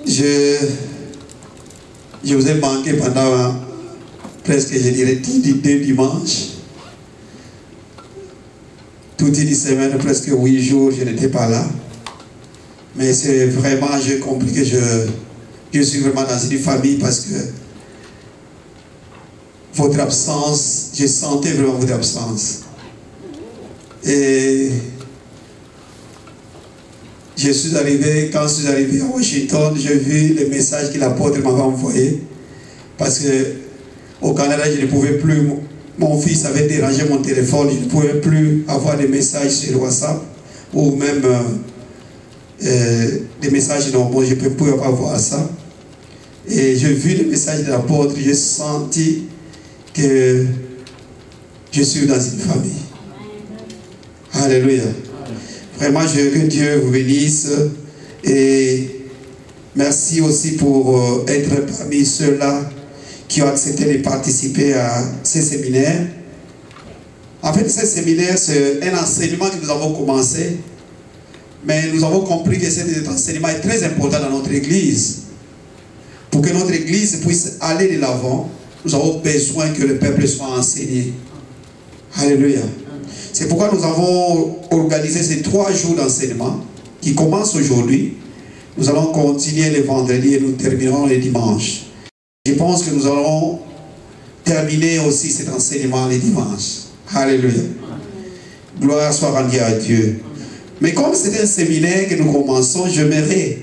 Je vous ai manqué pendant presque, je dirais, 2 dimanches. Toute une semaine, presque 8 jours, je n'étais pas là. Mais c'est vraiment, j'ai compris que je suis vraiment dans une famille parce que votre absence, je sentais vraiment votre absence. Et quand je suis arrivé à Washington, j'ai vu les messages que l'apôtre m'avait envoyés. Parce que au Canada, je ne pouvais plus, mon fils avait dérangé mon téléphone, je ne pouvais plus avoir des messages sur WhatsApp ou même des messages normaux, je ne peux plus avoir ça. Et j'ai vu les messages de l'apôtre, j'ai senti que je suis dans une famille. Alléluia. Vraiment, que Dieu vous bénisse. Et merci aussi pour être parmi ceux-là qui ont accepté de participer à ces séminaires. En fait, ces séminaires, c'est un enseignement que nous avons commencé. Mais nous avons compris que cet enseignement est très important dans notre église. Pour que notre église puisse aller de l'avant, nous avons besoin que le peuple soit enseigné. Alléluia. C'est pourquoi nous avons organisé ces 3 jours d'enseignement qui commencent aujourd'hui. Nous allons continuer les vendredis et nous terminerons les dimanches. Je pense que nous allons terminer aussi cet enseignement les dimanches. Alléluia. Gloire soit rendue à Dieu. Mais comme c'est un séminaire que nous commençons, j'aimerais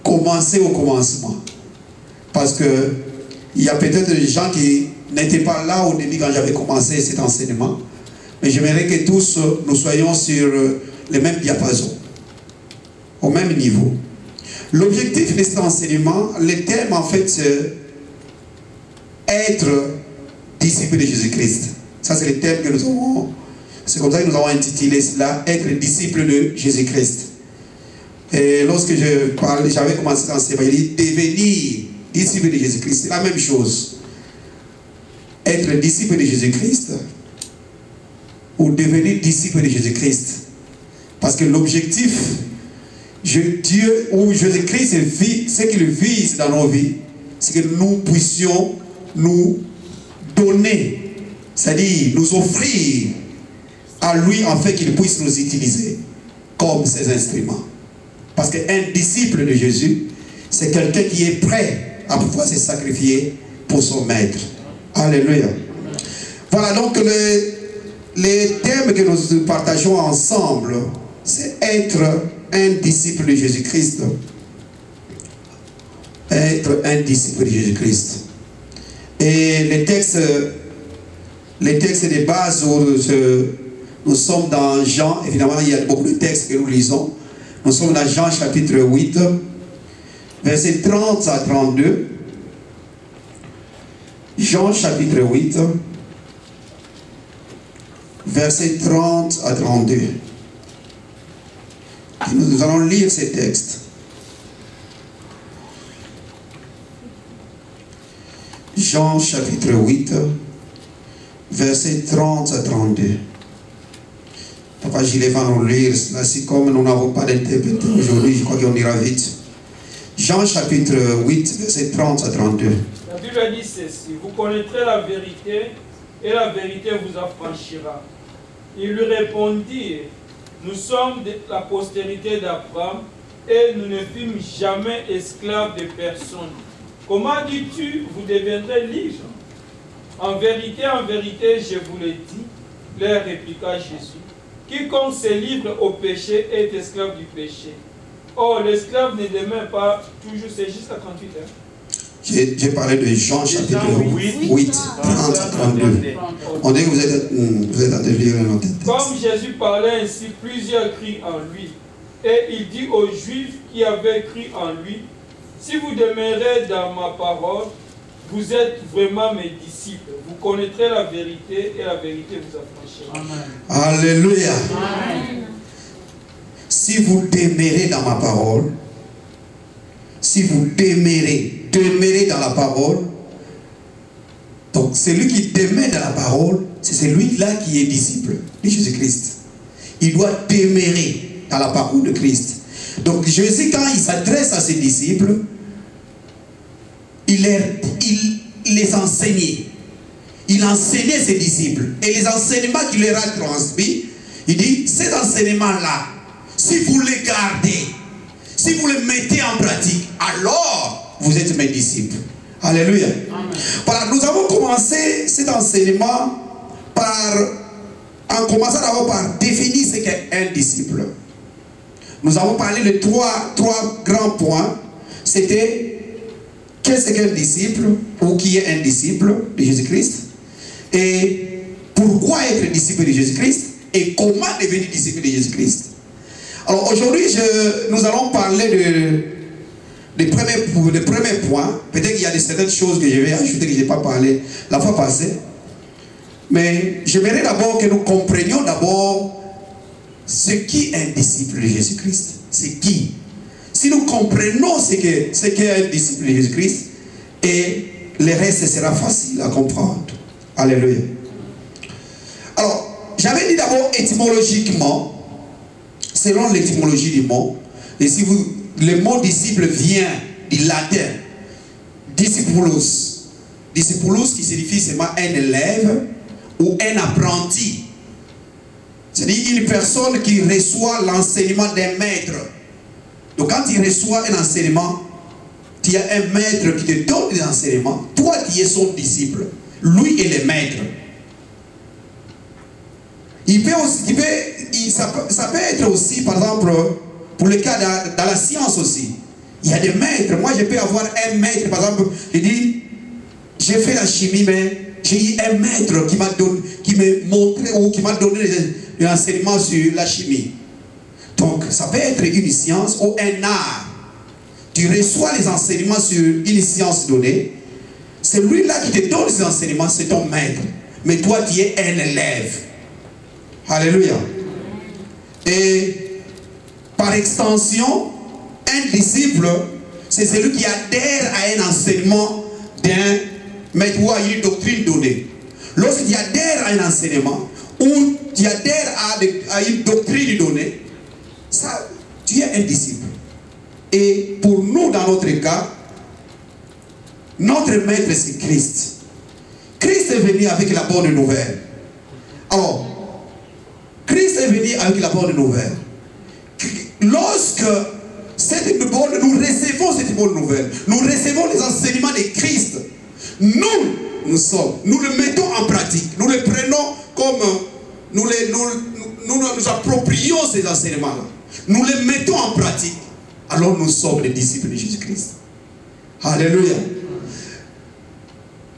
commencer au commencement. Parce que il y a peut-être des gens qui n'étaient pas là au début quand j'avais commencé cet enseignement. Mais j'aimerais que tous nous soyons sur le même diapason, au même niveau. L'objectif de cet enseignement, le thème en fait, c'est être disciple de Jésus-Christ. Ça c'est le thème que nous avons. C'est comme ça que nous avons intitulé cela, être disciple de Jésus-Christ. Et lorsque j'avais commencé cet enseignement, il dit devenir disciple de Jésus-Christ. C'est la même chose. Être disciple de Jésus-Christ ou devenir disciple de Jésus-Christ. Parce que l'objectif, Dieu ou Jésus-Christ, ce qu'il vise dans nos vies, c'est que nous puissions nous donner, c'est-à-dire nous offrir à lui en fait qu'il puisse nous utiliser comme ses instruments. Parce qu'un disciple de Jésus, c'est quelqu'un qui est prêt à pouvoir se sacrifier pour son maître. Alléluia. Voilà donc les thèmes que nous partageons ensemble, c'est être un disciple de Jésus-Christ. Être un disciple de Jésus-Christ. Et les textes de base où nous sommes dans Jean, évidemment il y a beaucoup de textes que nous lisons. Nous sommes dans Jean chapitre 8, versets 30 à 32. Jean chapitre 8, versets 30 à 32. Et nous allons lire ces textes. Jean chapitre 8, versets 30 à 32. Papa Gilles va nous lire cela. Si comme nous n'avons pas d'interpréteur aujourd'hui, je crois qu'on ira vite. Jean chapitre 8, versets 30 à 32. La Bible dit ceci: vous connaîtrez la vérité et la vérité vous affranchira. Ils lui répondirent: nous sommes de la postérité d'Abraham et nous ne fûmes jamais esclaves de personne. Comment dis-tu, vous deviendrez libres? En vérité, je vous le dis, leur répliqua Jésus. Quiconque se livre au péché est esclave du péché. Or, l'esclave ne demeure pas toujours, c'est jusqu'à 38 ans. J'ai parlé de Jean chapitre 8, 30 à 32. On dit que vous êtes en train de lire un autre texte. Comme Jésus parlait ainsi, plusieurs crient en lui. Et il dit aux Juifs qui avaient cru en lui: si vous demeurez dans ma parole, vous êtes vraiment mes disciples. Vous connaîtrez la vérité et la vérité vous affranchira. Alléluia. Amen. Si vous demeurez dans ma parole, si vous demeurez dans la parole, donc celui qui demeure dans la parole, c'est celui-là qui est disciple de Jésus-Christ. Il doit demeurer dans la parole de Christ. Donc Jésus, quand il s'adresse à ses disciples, il les enseignait. Il enseignait ses disciples. Et les enseignements qu'il leur a transmis, il dit, ces enseignements-là, si vous les gardez, si vous les mettez en pratique, alors vous êtes mes disciples. Alléluia. Amen. Voilà, nous avons commencé cet enseignement en commençant d'abord par définir ce qu'est un disciple. Nous avons parlé de trois grands points. C'était qu'est-ce qu'un disciple, ou qui est un disciple de Jésus-Christ, et pourquoi être disciple de Jésus-Christ, et comment devenir disciple de Jésus-Christ. Alors aujourd'hui, nous allons parler des premiers points. Peut-être qu'il y a certaines choses que je vais ajouter que je n'ai pas parlé la fois passée. Mais j'aimerais d'abord que nous comprenions d'abord ce qui est un disciple de Jésus-Christ. C'est qui? Si nous comprenons ce qu'est un disciple de Jésus-Christ, et le reste sera facile à comprendre. Alléluia. Alors, j'avais dit d'abord étymologiquement, selon l'étymologie du mot, et si le mot disciple vient du latin discipulus. Discipulus qui signifie seulement un élève ou un apprenti. C'est-à-dire une personne qui reçoit l'enseignement d'un maître. Donc quand il reçoit un enseignement, tu as un maître qui te donne des enseignements, toi qui es son disciple, lui est le maître. Ça peut être aussi, par exemple, pour le cas dans la science aussi. Il y a des maîtres. Moi, je peux avoir un maître, par exemple, il dit, j'ai fait la chimie, mais j'ai eu un maître qui m'a montré ou qui m'a donné des enseignements sur la chimie. Donc, ça peut être une science ou un art. Tu reçois les enseignements sur une science donnée. Celui-là qui te donne ces enseignements, c'est ton maître. Mais toi, tu es un élève. Alléluia. Et par extension, un disciple, c'est celui qui adhère à un enseignement d'un maître ou à une doctrine donnée. Lorsque tu adhères à un enseignement ou tu adhères à une doctrine donnée, ça, tu es un disciple. Et pour nous, dans notre cas, notre maître, c'est Christ. Christ est venu avec la bonne nouvelle. Alors, Christ est venu avec la bonne nouvelle. Lorsque nous recevons cette bonne nouvelle, nous recevons les enseignements de Christ, nous le mettons en pratique, nous les prenons comme, nous approprions ces enseignements-là, nous les mettons en pratique, alors nous sommes les disciples de Jésus-Christ. Alléluia.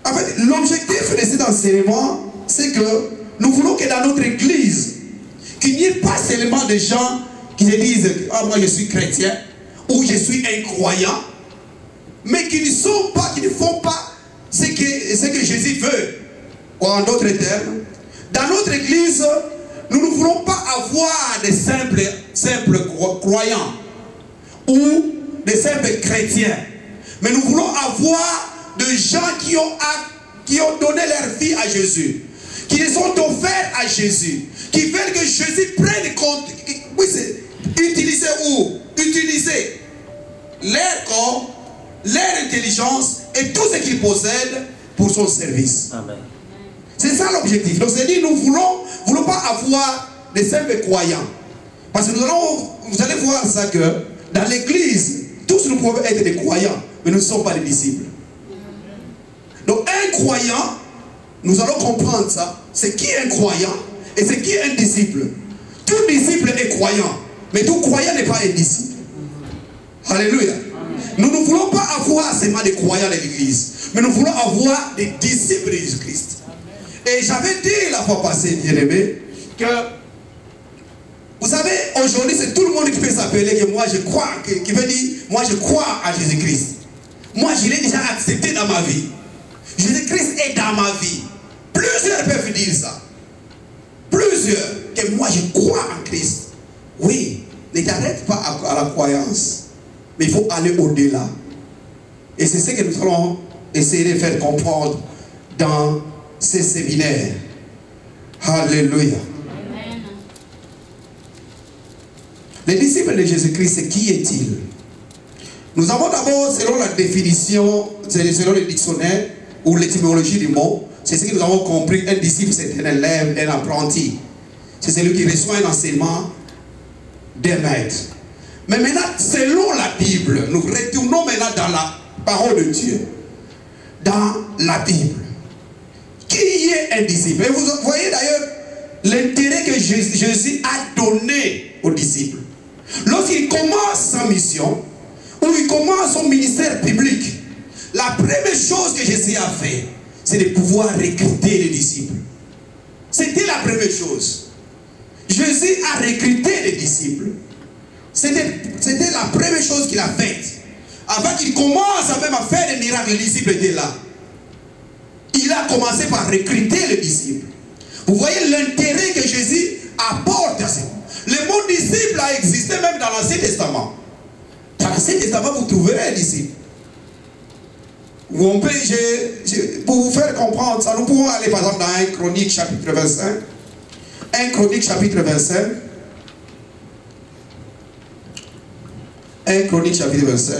En fait, l'objectif de cet enseignement, c'est que nous voulons que dans notre église, qu'il n'y ait pas seulement des gens qui se disent « Ah, moi je suis chrétien » ou « Je suis un croyant », mais qui ne font pas ce que Jésus veut. Ou en d'autres termes, dans notre église, nous ne voulons pas avoir des simples croyants ou des simples chrétiens, mais nous voulons avoir des gens qui ont donné leur vie à Jésus, qui les ont offerts à Jésus, qui veulent que Jésus prenne compte, utiliser leur corps, leur intelligence et tout ce qu'ils possèdent pour son service. Amen. C'est ça l'objectif. Donc c'est dit, nous voulons pas avoir des simples croyants. Parce que vous allez voir ça que dans l'église, tous nous pouvons être des croyants, mais nous ne sommes pas des disciples. Donc un croyant, nous allons comprendre ça, c'est qui est un croyant et c'est qui est un disciple. Tout disciple est croyant, mais tout croyant n'est pas un disciple. Alléluia. Nous ne voulons pas avoir seulement des croyants de l'église, mais nous voulons avoir des disciples de Jésus-Christ. Et j'avais dit la fois passée, bien-aimé, que vous savez, aujourd'hui c'est tout le monde qui peut s'appeler que moi je crois, qui veut dire moi je crois à Jésus-Christ. Moi je l'ai déjà accepté dans ma vie. Jésus-Christ est dans ma vie. Plusieurs peuvent dire ça. Plusieurs, que moi je crois en Christ. Oui, ne t'arrête pas à la croyance, mais il faut aller au-delà. Et c'est ce que nous allons essayer de faire comprendre dans ces séminaires. Alléluia. Amen. Les disciples de Jésus-Christ, qui est-il? Nous avons d'abord, selon la définition, selon le dictionnaire ou l'étymologie du mot, c'est ce que nous avons compris. Un disciple, c'est un élève, un apprenti. C'est celui qui reçoit un enseignement des maîtres. Mais maintenant, selon la Bible, nous retournons maintenant dans la parole de Dieu. Dans la Bible. Qui est un disciple? Et vous voyez d'ailleurs l'intérêt que Jésus a donné aux disciples. Lorsqu'il commence sa mission, ou il commence son ministère public, la première chose que Jésus a fait, c'est de pouvoir recruter les disciples. C'était la première chose. Jésus a recruté les disciples. C'était la première chose qu'il a faite. Avant qu'il commence même à faire des miracles, les disciples étaient là. Il a commencé par recruter les disciples. Vous voyez l'intérêt que Jésus apporte à ça. Le mot disciple a existé même dans l'Ancien Testament. Dans l'Ancien Testament, vous trouverez un disciple. Pour vous faire comprendre ça, nous pouvons aller par exemple dans 1 Chronique chapitre 25. 1 Chronique chapitre 25. 1 Chronique chapitre 25.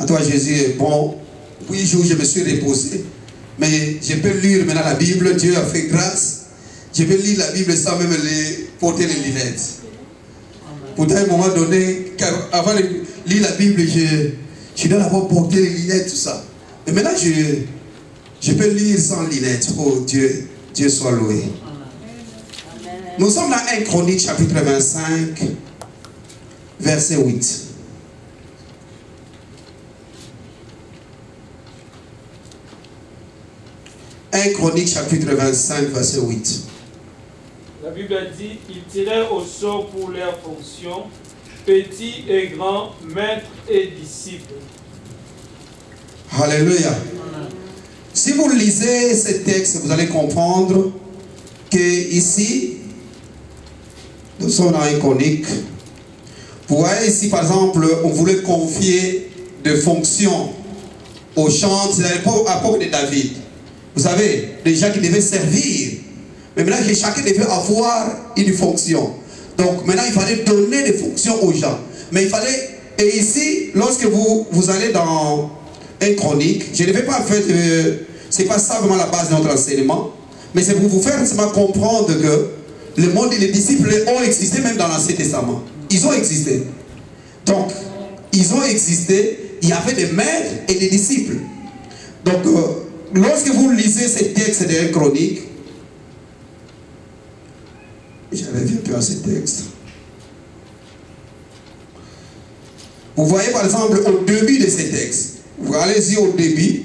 À toi Jésus est bon. 8 jours je me suis reposé. Mais je peux lire maintenant la Bible. Dieu a fait grâce. Je peux lire la Bible sans même porter les lunettes. Pourtant à un moment donné, avant de lire la Bible, je dois d'abord porter les lunettes, tout ça. Mais maintenant je peux lire sans lunettes. Oh Dieu, Dieu soit loué. Nous sommes dans 1 Chronique chapitre 25, verset 8. 1 Chronique chapitre 25, verset 8. La Bible dit, ils tirèrent au sort pour leur fonction, petits et grands, maîtres et disciples. Alléluia. Si vous lisez ce texte, vous allez comprendre que ici, nous sommes dans 1 Chronique. Vous voyez ici, par exemple, on voulait confier des fonctions aux chants, c'est à l'époque de David. Vous savez, des gens qui devaient servir. Mais maintenant, chacun devait avoir une fonction. Donc maintenant, il fallait donner des fonctions aux gens. Mais il fallait... Et ici, lorsque vous allez dans 1 Chronique, je ne vais pas faire... c'est pas ça vraiment la base de notre enseignement. Mais c'est pour vous faire seulement comprendre que le monde et les disciples ont existé même dans l'Ancien Testament. Ils ont existé. Donc, ils ont existé. Il y avait des maîtres et des disciples. Donc, lorsque vous lisez ces textes de 1 Chronique, j'avais vu un peu à ces textes. Vous voyez par exemple au début de ces textes. Vous allez-y au début.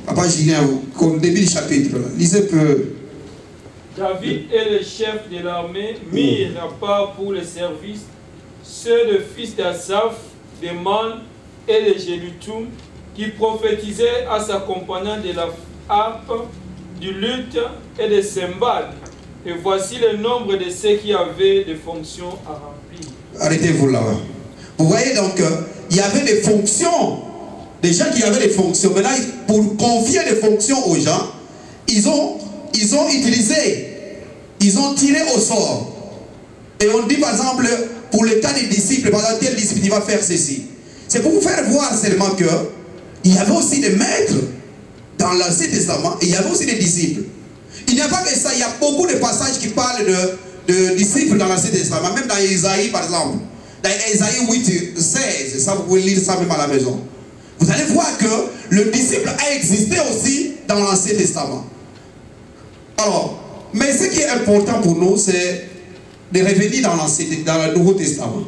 Papa Julien, au début du chapitre. Lisez un peu. David et les chefs de l'armée mirent à part pour le service ceux de fils d'Asaph, des Man et de Jéduthun, qui prophétisaient à s'accompagnant de la harpe, du luth et des cymbales. Et voici le nombre de ceux qui avaient des fonctions à remplir. Arrêtez-vous là. Vous voyez donc, il y avait des fonctions. Des gens qui avaient des fonctions. Maintenant, pour confier des fonctions aux gens, ils ont utilisé, ils ont tiré au sort. Et on dit par exemple, pour le cas des disciples, par exemple, tel disciple il va faire ceci. C'est pour vous faire voir seulement que il y avait aussi des maîtres dans l'Ancien Testament et il y avait aussi des disciples. Il n'y a pas que ça, il y a beaucoup de passages qui parlent de disciples dans l'Ancien Testament, même dans Isaïe par exemple. Dans Isaïe 8, 16, ça vous pouvez lire ça même à la maison. Vous allez voir que le disciple a existé aussi dans l'Ancien Testament. Alors, mais ce qui est important pour nous, c'est de revenir dans le Nouveau Testament.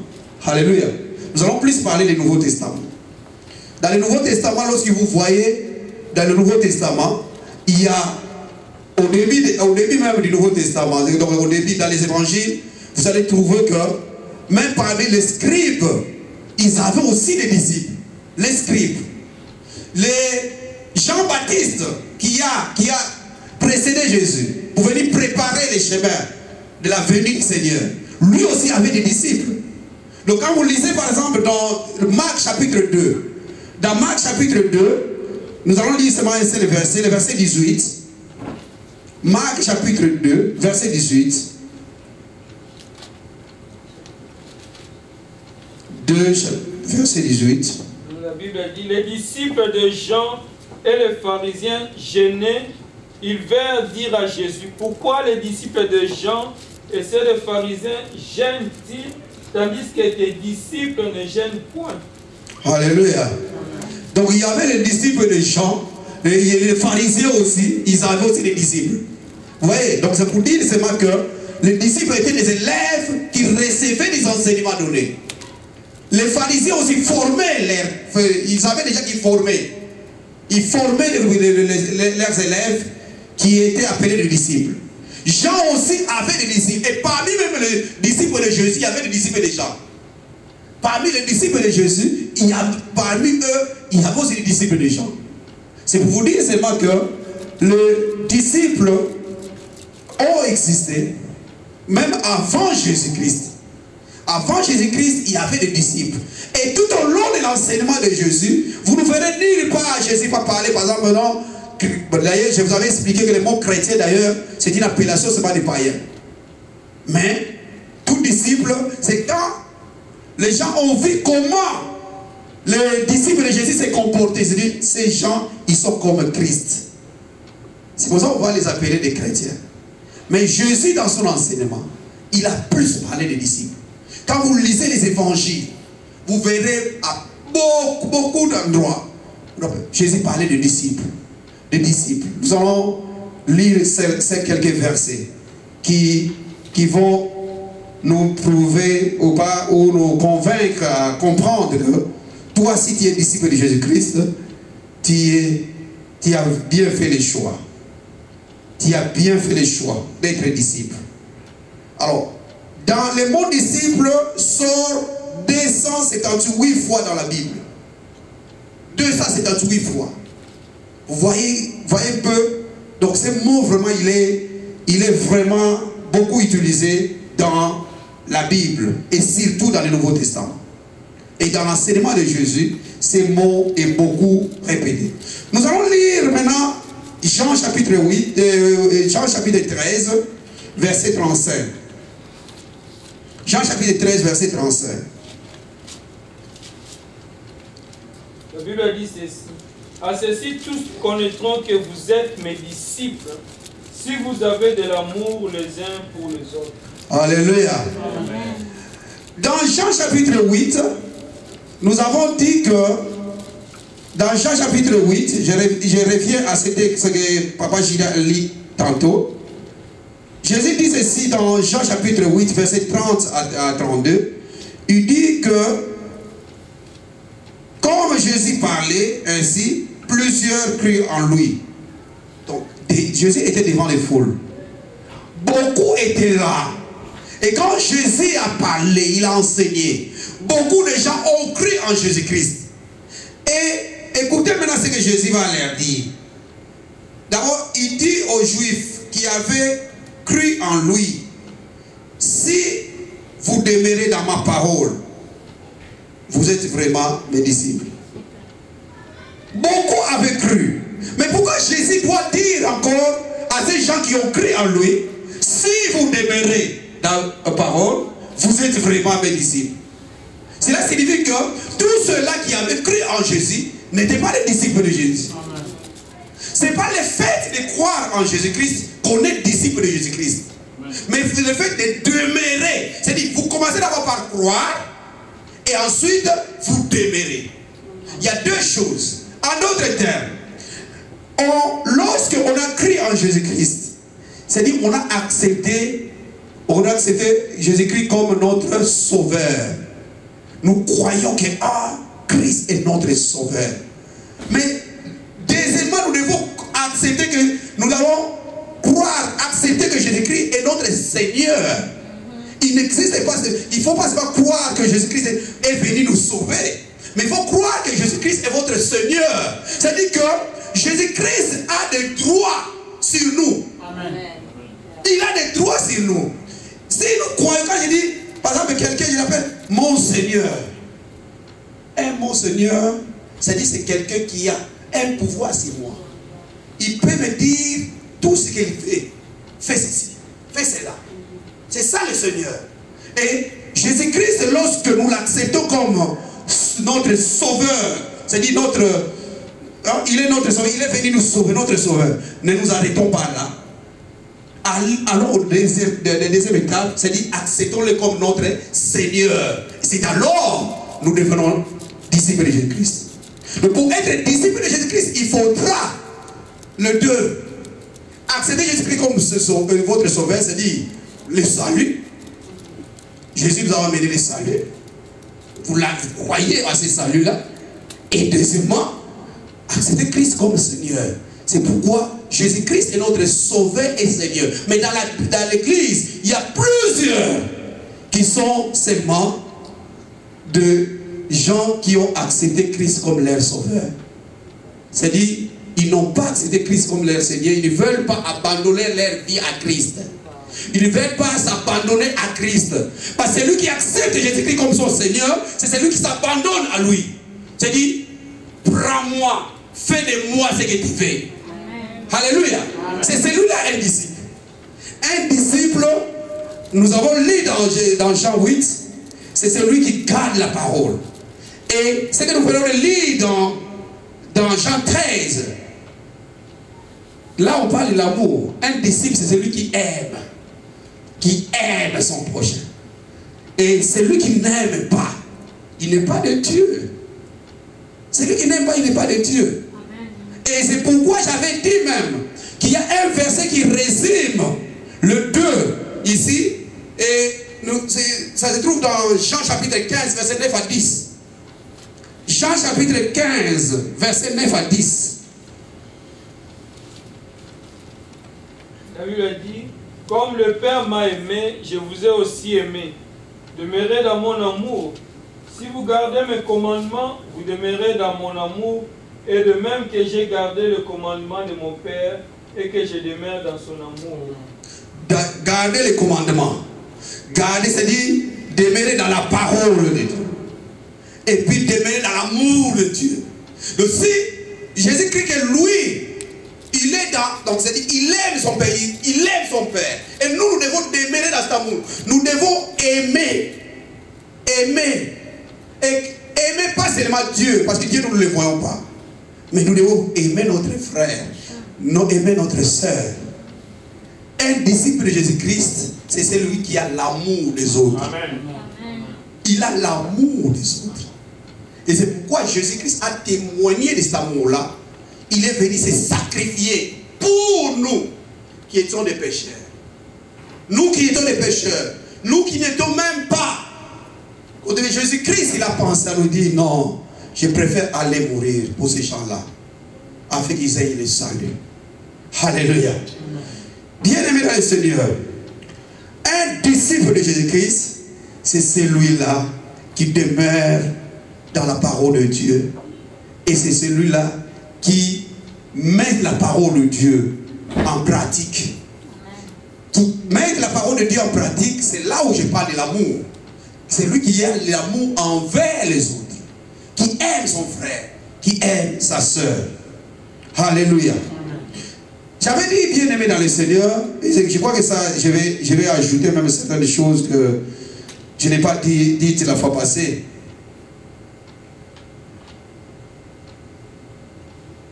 Alléluia. Nous allons plus parler du Nouveau Testament. Dans le Nouveau Testament, lorsque vous voyez dans le Nouveau Testament, il y a au début même du Nouveau Testament, donc au début dans les évangiles, vous allez trouver que même parmi les scribes, ils avaient aussi des disciples. Les scribes. Les Jean-Baptiste qui a précédé Jésus pour venir préparer les chemins de la venue du Seigneur. Lui aussi avait des disciples. Donc quand vous lisez par exemple dans Marc chapitre 2, dans Marc chapitre 2, nous allons lire seulement un seul verset, le verset 18. Marc chapitre 2, verset 18. 2, verset 18. La Bible dit, les disciples de Jean et les pharisiens gênés, ils vinrent dire à Jésus, pourquoi les disciples de Jean et ceux des pharisiens gênent-ils, tandis que tes disciples ne gênent point? Alléluia. Donc il y avait les disciples de Jean, et les pharisiens aussi, ils avaient aussi des disciples. Vous voyez, donc c'est pour dire seulement que les disciples étaient des élèves qui recevaient des enseignements donnés. Les pharisiens aussi formaient ils avaient déjà qui formaient. Ils formaient leurs élèves qui étaient appelés des disciples. Jean aussi avait des disciples. Et parmi même les disciples de Jésus, il y avait des disciples de Jean. Parmi les disciples de Jésus, parmi eux, il y avait aussi des disciples de Jean. C'est pour vous dire seulement que les disciples ont existé même avant Jésus-Christ. Avant Jésus-Christ, il y avait des disciples. Et tout au long de l'enseignement de Jésus, vous ne verrez nulle part Jésus pas parler, par exemple, non. D'ailleurs, je vous avais expliqué que le mot chrétien, d'ailleurs, c'est une appellation, ce n'est pas des païens. Mais, tout disciple, c'est quand les gens ont vu comment les disciples de Jésus se comportaient. C'est-à-dire, ces gens, ils sont comme Christ. C'est pour ça qu'on va les appeler des chrétiens. Mais Jésus, dans son enseignement, il a plus parlé des disciples. Quand vous lisez les évangiles, vous verrez à beaucoup d'endroits, Jésus parlait de disciples. Des disciples. Nous allons lire ces quelques versets qui vont nous prouver ou nous convaincre à comprendre que toi, si tu es disciple de Jésus-Christ, tu as bien fait les choix. Tu as bien fait les choix d'être disciple. Alors, dans le mot disciple sort 278 fois dans la Bible. 278 fois. Vous voyez un peu. Donc ce mot vraiment, il est vraiment beaucoup utilisé dans la Bible et surtout dans le Nouveau Testament. Et dans l'enseignement de Jésus, ce mot est beaucoup répété. Nous allons lire maintenant Jean chapitre 13, verset 35. Jean chapitre 13, verset 35. La Bible dit ceci. À ceci, tous connaîtront que vous êtes mes disciples, si vous avez de l'amour les uns pour les autres. Alléluia. Amen. Dans Jean chapitre 8, nous avons dit que, dans Jean chapitre 8, je reviens à ce que Papa Gida lit tantôt. Jésus dit ceci dans Jean chapitre 8, verset 30 à 32. Il dit que, comme Jésus parlait ainsi, plusieurs crurent en lui. Donc, Jésus était devant les foules. Beaucoup étaient là. Et quand Jésus a parlé, il a enseigné, beaucoup de gens ont cru en Jésus-Christ. Et écoutez maintenant ce que Jésus va leur dire. D'abord, il dit aux Juifs qui avaient cru en lui, si vous demeurez dans ma parole, vous êtes vraiment mes disciples. Beaucoup avaient cru. Mais pourquoi Jésus doit dire encore à ces gens qui ont cru en lui, si vous demeurez dans la parole, vous êtes vraiment mes disciples? Cela signifie que tous ceux-là qui avaient cru en Jésus n'étaient pas les disciples de Jésus. Ce n'est pas le fait de croire en Jésus-Christ qu'on est disciple de Jésus-Christ. Mais c'est le fait de demeurer. C'est-à-dire, vous commencez d'abord par croire et ensuite vous demeurez. Il y a deux choses. En d'autres termes, lorsque on a cru en Jésus-Christ, c'est-à-dire on a accepté Jésus-Christ comme notre sauveur. Nous croyons que Christ est notre sauveur. Mais deuxièmement, nous devons accepter que nous allons croire, accepter que Jésus-Christ est notre Seigneur. Il n'existe pas, il ne faut pas seulement croire que Jésus-Christ est venu nous sauver, mais il faut croire que Jésus-Christ est votre Seigneur. C'est-à-dire que Jésus-Christ a des droits sur nous. Amen. Il a des droits sur nous. Si nous croyons, quand je dis, par exemple, quelqu'un, je l'appelle mon Seigneur. Un mon Seigneur, c'est-à-dire c'est quelqu'un qui a un pouvoir sur moi. Il peut me dire tout ce qu'il fait. Fais ceci, fais cela. C'est ça le Seigneur. Et Jésus-Christ, lorsque nous l'acceptons comme notre sauveur. C'est-à-dire notre... il est notre sauveur, il est venu nous sauver, notre sauveur. Ne nous arrêtons pas là. Allons au deuxième étape, c'est-à-dire acceptons-le comme notre Seigneur. C'est alors nous devenons disciples de Jésus-Christ. Donc pour être disciple de Jésus-Christ, il faudra le deux. Accepter Jésus-Christ comme votre sauveur, c'est-à-dire le salut. Jésus nous a amené le salut. Vous croyez à ce salut-là. Et deuxièmement, accepter Christ comme Seigneur. C'est pourquoi Jésus-Christ est notre sauveur et Seigneur. Mais dans l'église, il y a plusieurs qui sont seulement de gens qui ont accepté Christ comme leur sauveur. C'est-à-dire, ils n'ont pas accepté Christ comme leur Seigneur. Ils ne veulent pas abandonner leur vie à Christ. Ils ne veulent pas s'abandonner à Christ. Parce que celui qui accepte Jésus-Christ comme son Seigneur, c'est celui qui s'abandonne à lui. C'est-à-dire, prends-moi, fais de moi ce que tu veux. Alléluia. C'est celui-là un disciple. Un disciple, nous avons lu dans Jean 8, c'est celui qui garde la parole. Et ce que nous pouvons lire dans Jean 13, là on parle de l'amour. Un disciple, c'est celui qui aime son prochain. Et celui qui n'aime pas, il n'est pas de Dieu. Celui qui n'aime pas, il n'est pas de Dieu. Et c'est pourquoi j'avais dit même qu'il y a un verset qui résume le 2 ici. Et ça se trouve dans Jean chapitre 15, verset 9 à 10. Jean chapitre 15, verset 9 à 10. La Bible a dit, comme le Père m'a aimé, je vous ai aussi aimé. Demeurez dans mon amour. Si vous gardez mes commandements, vous demeurez dans mon amour. Et de même que j'ai gardé le commandement de mon Père et que je demeure dans son amour. Garder les commandements. Garder, c'est-à-dire demeurer dans la parole de Dieu. Et puis demeurer dans l'amour de Dieu. Donc si Jésus-Christ que lui, il est dans, donc c'est-à-dire il aime son pays, il aime son Père. Et nous devons demeurer dans cet amour. Nous devons aimer. Aimer. Et aimer pas seulement Dieu, parce que Dieu nous ne le voyons pas. Mais nous devons aimer notre frère, aimer notre soeur. Un disciple de Jésus-Christ, c'est celui qui a l'amour des autres. Amen. Il a l'amour des autres. Et c'est pourquoi Jésus-Christ a témoigné de cet amour-là. Il est venu se sacrifier pour nous qui étions des pécheurs. Nous qui étions des pécheurs. Nous qui n'étions même pas. Au début, Jésus-Christ, il a pensé à nous dire non. Je préfère aller mourir pour ces gens-là, afin qu'ils aient le salut. Alléluia. Bien-aimé dans le Seigneur, un disciple de Jésus-Christ, c'est celui-là qui demeure dans la parole de Dieu. Et c'est celui-là qui met la parole de Dieu en pratique. Qui met la parole de Dieu en pratique, c'est là où je parle de l'amour. C'est lui qui a l'amour envers les autres. Qui aime son frère, qui aime sa soeur. Alléluia. J'avais dit bien aimé dans le Seigneur, et je crois que ça, je vais ajouter même certaines choses que je n'ai pas dites la fois passée.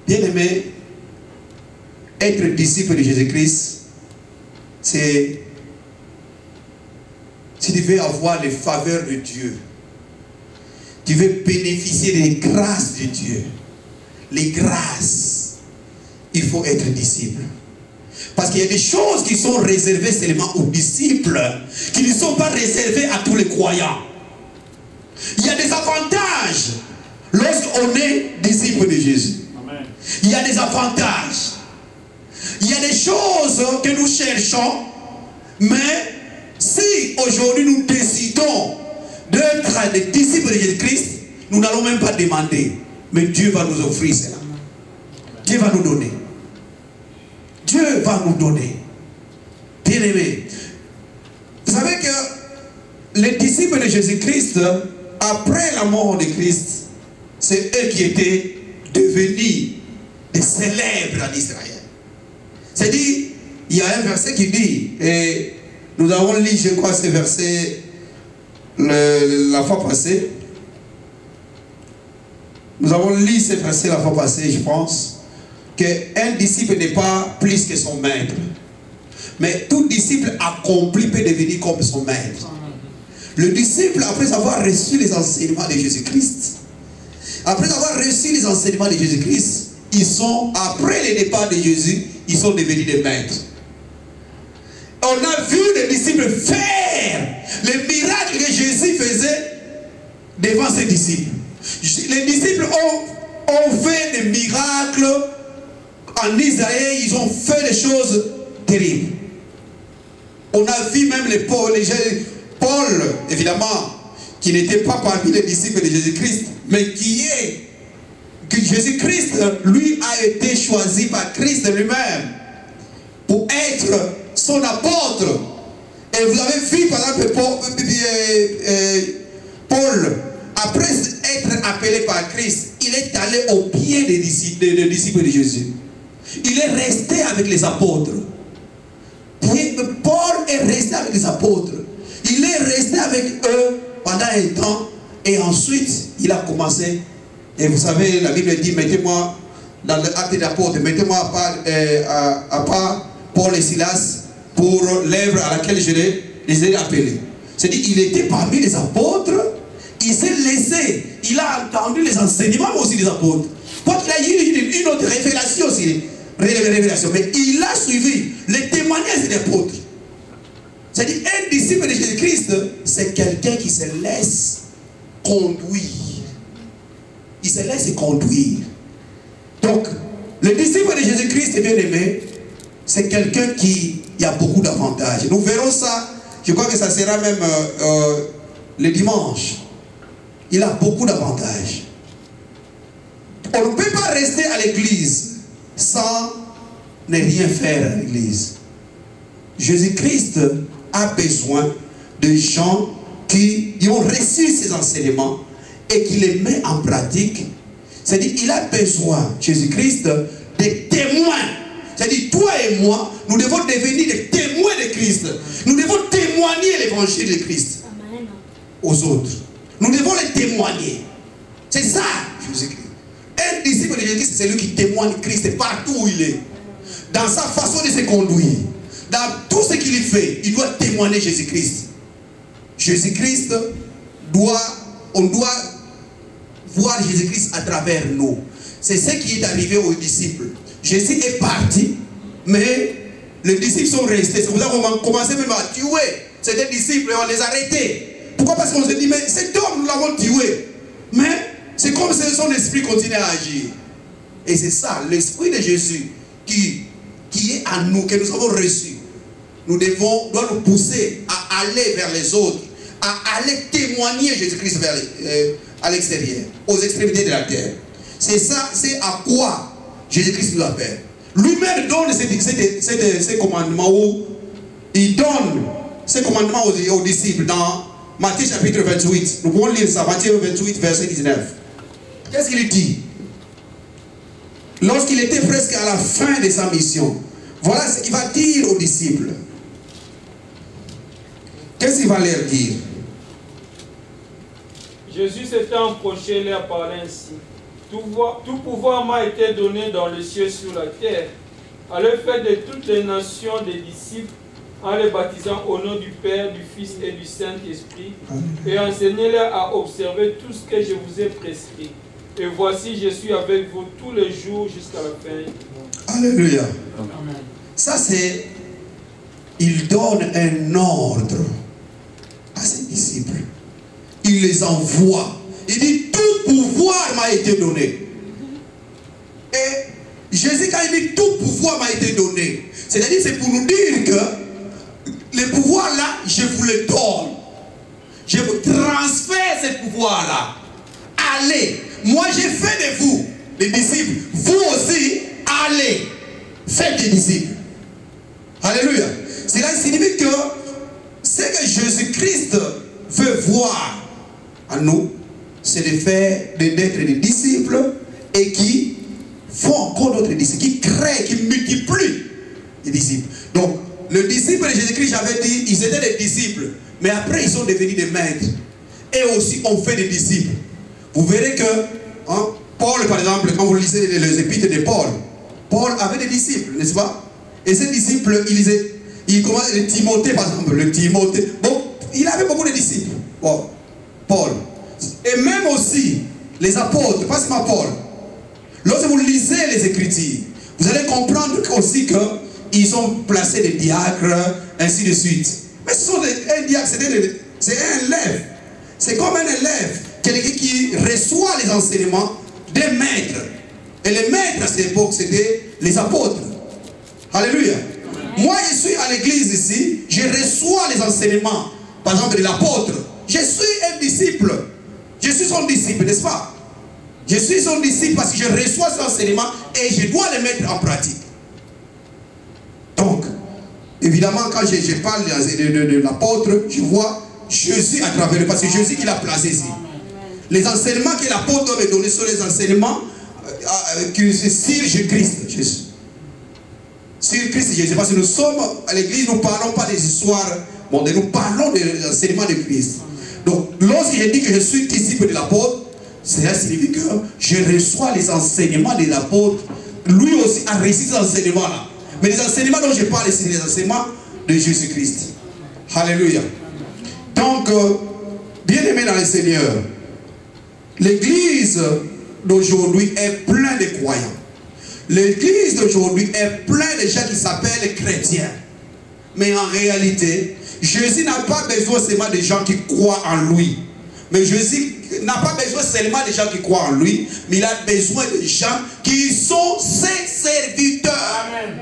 Bien aimé, être disciple de Jésus-Christ, c'est tu devais avoir les faveurs de Dieu. Tu veux bénéficier des grâces de Dieu. Les grâces. Il faut être disciple. Parce qu'il y a des choses qui sont réservées seulement aux disciples, qui ne sont pas réservées à tous les croyants. Il y a des avantages lorsqu'on est disciple de Jésus. Amen. Il y a des avantages. Il y a des choses que nous cherchons, mais si aujourd'hui nous décidons d'être des disciples de Jésus-Christ, nous n'allons même pas demander. Mais Dieu va nous offrir cela. Dieu va nous donner. Dieu va nous donner. Bien aimé. Vous savez que les disciples de Jésus-Christ, après la mort de Christ, c'est eux qui étaient devenus des célèbres en Israël. C'est-à-dire, il y a un verset qui dit, et nous avons lu, je crois, ce verset la fois passée, Nous avons lu ce verset la fois passée, je pense, qu'un disciple n'est pas plus que son maître. Mais tout disciple accompli peut devenir comme son maître. Le disciple, après avoir reçu les enseignements de Jésus-Christ, après avoir reçu les enseignements de Jésus-Christ, ils sont, après le départ de Jésus, ils sont devenus des maîtres. On a vu les disciples faire les miracles que Jésus faisait devant ses disciples. Les disciples ont fait des miracles en Israël, ils ont fait des choses terribles. On a vu même Paul, évidemment, qui n'était pas parmi les disciples de Jésus-Christ, mais que Jésus-Christ, lui, a été choisi par Christ lui-même pour être son apôtre. Et vous avez vu, par exemple, Paul, après être appelé par Christ, il est allé au pied des disciples de Jésus. Il est resté avec les apôtres. Paul est resté avec les apôtres. Il est resté avec eux pendant un temps. Et ensuite, il a commencé. Et vous savez, la Bible dit, mettez-moi dans l'acte des apôtres, mettez-moi à part Paul et Silas pour l'œuvre à laquelle je les ai appelés. C'est-à-dire qu'il était parmi les apôtres. Il s'est laissé. Il a entendu les enseignements aussi des apôtres. Quand il a eu une autre révélation aussi. Révélation, mais il a suivi les témoignages des apôtres. C'est-à-dire, un disciple de Jésus-Christ, c'est quelqu'un qui se laisse conduire. Il se laisse conduire. Donc, le disciple de Jésus-Christ, bien aimé, c'est quelqu'un qui a beaucoup d'avantages. Nous verrons ça, je crois que ça sera même le dimanche. Il a beaucoup d'avantages. On ne peut pas rester à l'église sans ne rien faire à l'église. Jésus-Christ a besoin de gens qui ont reçu ses enseignements et qui les mettent en pratique. C'est-à-dire qu'il a besoin, Jésus-Christ, des témoins. C'est-à-dire toi et moi, nous devons devenir des témoins de Christ. Nous devons témoigner l'évangile de Christ aux autres. Nous devons les témoigner. C'est ça, Jésus-Christ. Un disciple de Jésus-Christ, c'est celui qui témoigne Christ partout où il est. Dans sa façon de se conduire. Dans tout ce qu'il fait, il doit témoigner Jésus-Christ. Jésus-Christ, on doit voir Jésus-Christ à travers nous. C'est ce qui est arrivé aux disciples. Jésus est parti, mais les disciples sont restés. C'est pour ça qu'on va commencer même à tuer ces deux disciples et on les a arrêtés. Pourquoi? Parce qu'on se dit, mais cet homme, nous l'avons tué. Mais c'est comme si son esprit continue à agir. Et c'est ça, l'esprit de Jésus qui est en nous, que nous avons reçu. Doit nous pousser à aller vers les autres, à aller témoigner Jésus-Christ à l'extérieur, aux extrémités de la terre. C'est ça, c'est à quoi Jésus-Christ nous appelle. Lui-même donne ces commandements, où il donne ces commandements aux disciples dans Matthieu chapitre 28. Nous pouvons lire ça, Matthieu 28, verset 19. Qu'est-ce qu'il dit? Lorsqu'il était presque à la fin de sa mission, voilà ce qu'il va dire aux disciples. Qu'est-ce qu'il va leur dire? Jésus s'étant approché, leur parlait ainsi. Tout pouvoir m'a été donné dans le ciel et sur la terre. Allez faire de toutes les nations des disciples en les baptisant au nom du Père, du Fils et du Saint-Esprit, et enseignez-leur à observer tout ce que je vous ai prescrit. Et voici, je suis avec vous tous les jours jusqu'à la fin du monde. Alléluia. Amen. Ça c'est, il donne un ordre à ses disciples. Il les envoie. Il dit, tout pouvoir m'a été donné. Et Jésus, quand il dit, tout pouvoir m'a été donné, c'est-à-dire, c'est pour nous dire que le pouvoir là, je vous le donne. Je vous transfère ce pouvoir-là. Allez. Moi, j'ai fait de vous des disciples. Vous aussi, allez. Faites des disciples. Alléluia. Cela signifie que ce que Jésus-Christ veut voir en nous, c'est d'être des disciples et qui font encore d'autres disciples, qui créent, qui multiplient des disciples. Donc, le disciple de Jésus-Christ, j'avais dit, ils étaient des disciples, mais après ils sont devenus des maîtres. Et aussi, on fait des disciples. Vous verrez que Paul, par exemple, quand vous lisez les épîtres de Paul, Paul avait des disciples, n'est-ce pas? Et ces disciples, il commence, le Timothée, par exemple, le Timothée, bon, il avait beaucoup de disciples, bon, Paul. Et même aussi, les apôtres, pas seulement Paul. Lorsque vous lisez les Écritures, vous allez comprendre aussi qu'ils ont placé des diacres, ainsi de suite. Mais ce sont un diacre, c'est un élève. C'est comme un élève, quelqu'un qui reçoit les enseignements des maîtres. Et les maîtres à cette époque, c'était les apôtres. Alléluia. Moi, je suis à l'église ici, je reçois les enseignements, par exemple, de l'apôtre. Je suis un disciple. Je suis son disciple, n'est-ce pas? Je suis son disciple parce que je reçois ces enseignements et je dois les mettre en pratique. Donc, évidemment, quand je parle de l'apôtre, je vois Jésus à travers parce que Jésus qui l'a placé ici. Les enseignements que l'apôtre doit me donner sont les enseignements sur Jésus-Christ. Sur Christ Jésus. Parce que nous sommes à l'église, nous ne parlons pas des histoires mondaines, nous parlons des enseignements de Christ. Donc, lorsque je dis que je suis disciple de l'apôtre, cela signifie que je reçois les enseignements de l'apôtre. Lui aussi a reçu ces enseignements-là. Mais les enseignements dont je parle, c'est les enseignements de Jésus-Christ. Alléluia. Donc, bien-aimés dans le Seigneur, l'église d'aujourd'hui est pleine de croyants. L'église d'aujourd'hui est pleine de gens qui s'appellent chrétiens. Mais en réalité, Jésus n'a pas besoin seulement de gens qui croient en lui. Mais Jésus n'a pas besoin seulement de gens qui croient en lui, mais il a besoin de gens qui sont ses serviteurs. Amen.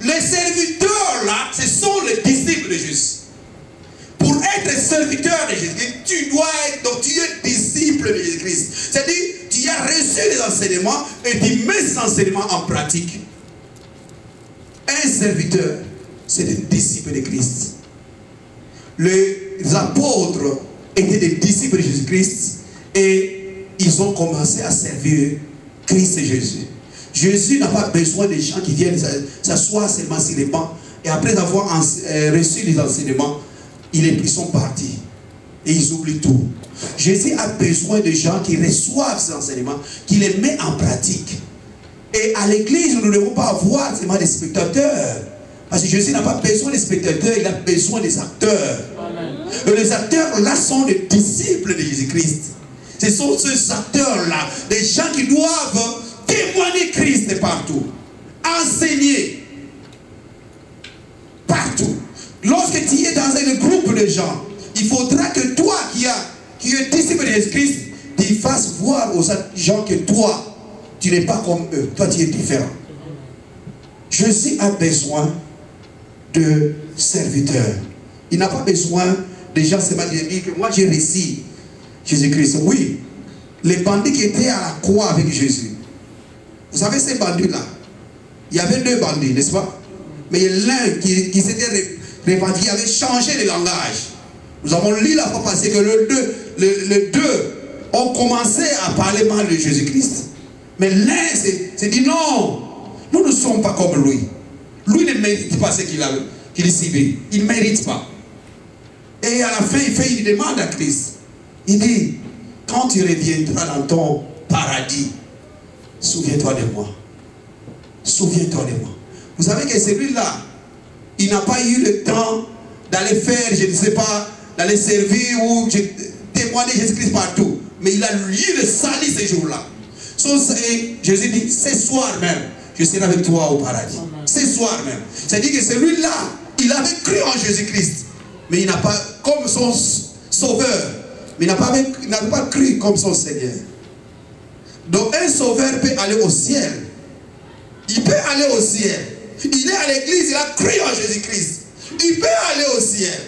Les serviteurs là, ce sont les disciples de Jésus. Pour être serviteur de Jésus, tu dois être, donc tu es disciple de Jésus-Christ. C'est-à-dire, tu as reçu les enseignements et tu mets ces enseignements en pratique. Un serviteur, c'est un disciple de Christ. Les apôtres étaient des disciples de Jésus-Christ et ils ont commencé à servir Christ et Jésus. Jésus n'a pas besoin de gens qui viennent s'asseoir seulement sur les bancs et après avoir reçu les enseignements, ils sont partis et ils oublient tout. Jésus a besoin de gens qui reçoivent ces enseignements, qui les mettent en pratique. Et à l'église, nous ne devons pas avoir seulement des spectateurs. Parce que Jésus n'a pas besoin des spectateurs, il a besoin des acteurs. Amen. Et les acteurs là sont des disciples de Jésus-Christ. Ce sont ces acteurs-là, des gens qui doivent témoigner Christ partout, enseigner partout. Lorsque tu es dans un groupe de gens, il faudra que toi qui es disciple de Jésus-Christ, tu fasses voir aux gens que toi, tu n'es pas comme eux, toi tu es différent. Jésus a besoin de serviteurs. Il n'a pas besoin de gens seulement de dire que moi j'ai réussi Jésus-Christ. Oui, les bandits qui étaient à la croix avec Jésus. Vous savez ces bandits-là, il y avait deux bandits, n'est-ce pas? Mais l'un qui s'était répandu, avait changé de langage. Nous avons lu la fois passée que les deux ont commencé à parler mal de Jésus-Christ. Mais l'un s'est dit non, nous ne sommes pas comme lui. Lui ne mérite pas ce qu'il subit. Il ne mérite pas. Et à la fin, il fait une demande à Christ. Il dit, quand tu reviendras dans ton paradis, souviens-toi de moi. Souviens-toi de moi. Vous savez que celui-là, il n'a pas eu le temps d'aller faire, je ne sais pas, d'aller servir ou témoigner Jésus-Christ partout. Mais il a eu le salut ce jour-là. Jésus dit, ce soir même, je serai avec toi au paradis. Ce soir même. C'est-à-dire que celui-là, il avait cru en Jésus-Christ. Mais il n'a pas, comme son sauveur, mais il n'a pas cru comme son Seigneur. Donc un sauveur peut aller au ciel. Il peut aller au ciel. Il est à l'église, il a cru en Jésus-Christ. Il peut aller au ciel.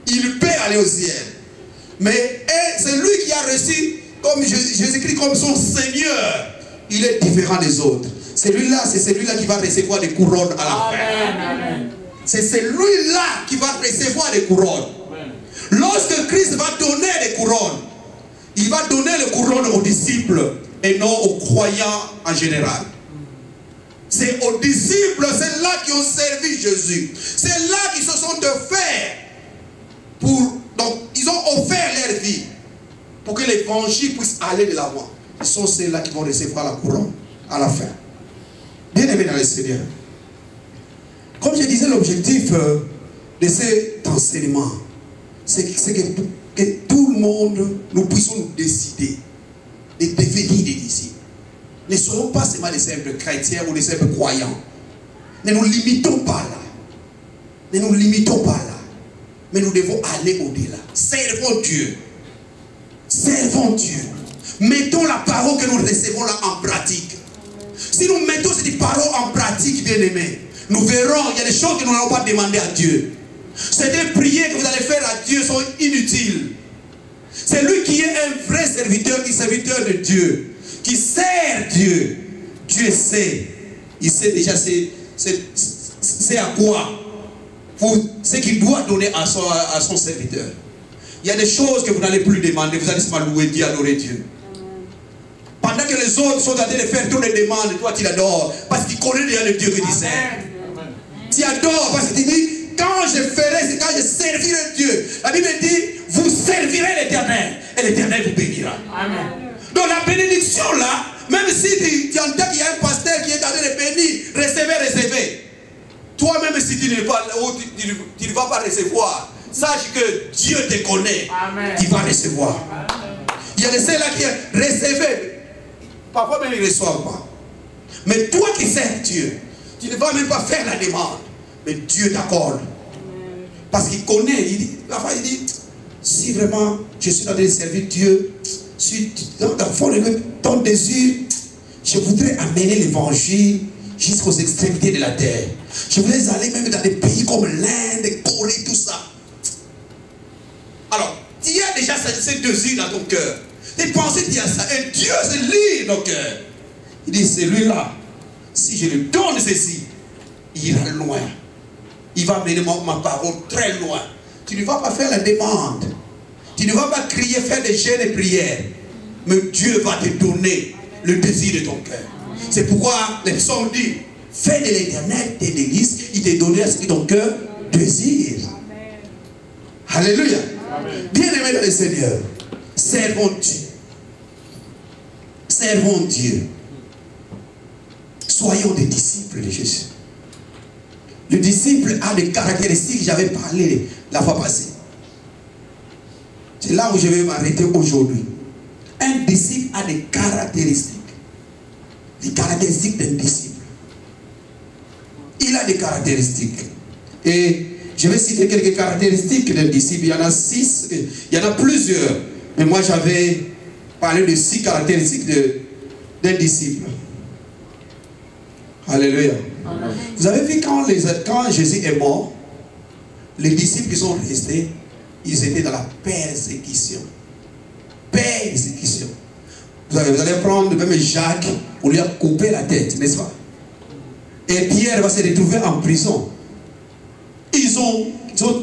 Il peut aller au ciel. Mais c'est lui qui a reçu comme Jésus-Christ comme son Seigneur. Il est différent des autres. Celui-là, c'est celui-là qui va recevoir des couronnes à la fin. C'est celui-là qui va recevoir des couronnes. Amen. Lorsque Christ va donner les couronnes, il va donner les couronnes aux disciples et non aux croyants en général. C'est aux disciples, c'est là qui ont servi Jésus. C'est là qu'ils se sont offerts. Donc, ils ont offert leur vie pour que l'évangile puisse aller de l'avant. sont ceux-là qui vont recevoir la couronne à la fin. Bien aimé dans le Seigneur. Comme je disais, l'objectif de cet enseignement, c'est que tout le monde, nous puissions nous décider de devenir des disciples. Ne soyons pas seulement des simples chrétiens ou des simples croyants. Ne nous limitons pas là. Ne nous limitons pas là. Mais nous devons aller au-delà. Servons Dieu. Servons Dieu. Mettons la parole que nous recevons là en pratique. Si nous mettons cette parole en pratique, bien aimés, nous verrons, il y a des choses que nous n'allons pas demander à Dieu. C'est des prières que vous allez faire à Dieu sont inutiles. C'est lui qui est un vrai serviteur, qui est serviteur de Dieu, qui sert Dieu. Dieu sait. Il sait déjà c'est à quoi, pour ce qu'il doit donner à son serviteur. Il y a des choses que vous n'allez plus demander, vous allez seulement louer Dieu, adorer Dieu. Pendant que les autres sont en train de faire toutes les demandes, toi tu l'adores, parce qu'il connaît déjà le Dieu que tu sers. Tu adores parce que tu dis, quand je ferai, quand je servirai Dieu. La Bible dit, vous servirez l'Éternel, et l'Éternel vous bénira. Amen. Donc la bénédiction là, même si tu entends qu'il y a un pasteur qui est en train de bénir, recevez. Toi-même, si tu ne vas pas recevoir, sache que Dieu te connaît. Amen. Tu vas recevoir. Amen. Il y a des ceux-là qui recevent. Parfois même ils ne reçoivent pas. Mais toi qui sers Dieu, tu ne vas même pas faire la demande. Mais Dieu t'accorde. Parce qu'il connaît. Parfois il dit, si vraiment je suis en train de servir Dieu, dans le fond de ton désir, je voudrais amener l'évangile jusqu'aux extrémités de la terre. Je voudrais aller même dans des pays comme l'Inde, Corée, tout ça. Alors, tu as déjà ce désir dans ton cœur. Tes pensées, tu as ça. Et Dieu se lit dans ton cœur. Il dit, celui-là, si je lui donne ceci, il ira loin. Il va mener ma parole très loin. Tu ne vas pas faire la demande. Tu ne vas pas crier, faire des jeûnes et prières. Mais Dieu va te donner le désir de ton cœur. C'est pourquoi les psaumes disent, fais de l'Éternel tes délices, il te donnera ce que ton cœur désire. Amen. Alléluia. Bien-aimés dans le Seigneur, servons Dieu. Servons Dieu. Soyons des disciples de Jésus. Le disciple a des caractéristiques, j'avais parlé la fois passée. C'est là où je vais m'arrêter aujourd'hui. Un disciple a des caractéristiques. Les caractéristiques d'un disciple. Il a des caractéristiques. Et je vais citer quelques caractéristiques d'un disciple. Il y en a 6, il y en a plusieurs. Mais moi j'avais parlé de 6 caractéristiques d'un disciple. Alléluia. Amen. Vous avez vu quand Jésus est mort, les disciples qui sont restés, ils étaient dans la persécution. Persécution. Vous allez prendre même Jacques, on lui a coupé la tête, n'est-ce pas? Et Pierre va se retrouver en prison. Ils ont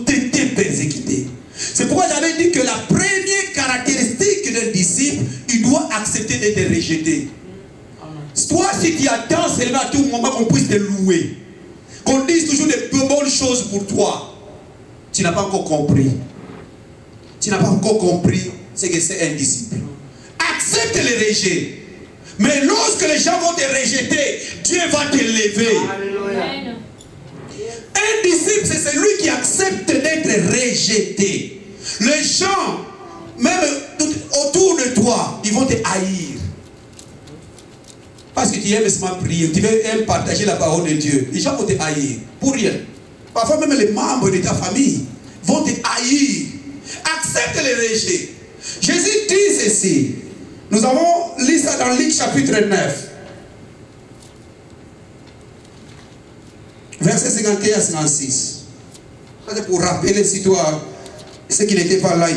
été persécutés. C'est pourquoi j'avais dit que la première caractéristique d'un disciple, il doit accepter d'être rejeté. Toi, si tu attends seulement à tout moment qu'on puisse te louer, qu'on dise toujours des bonnes choses pour toi, tu n'as pas encore compris. Tu n'as pas encore compris ce que c'est un disciple. Accepte le rejet. Mais lorsque les gens vont te rejeter, Dieu va te lever. Alléluia. Un disciple, c'est celui qui accepte d'être rejeté. Les gens, même autour de toi, ils vont te haïr. Parce que tu aimes seulement prier, tu veux partager la parole de Dieu. Les gens vont te haïr, pour rien. Parfois même les membres de ta famille vont te haïr. Accepte le rejet. Jésus dit ceci. Nous avons lu ça dans Luc chapitre 9. Verset 51 à 56. C'est pour rappeler si toi, ceux qui n'étaient pas là,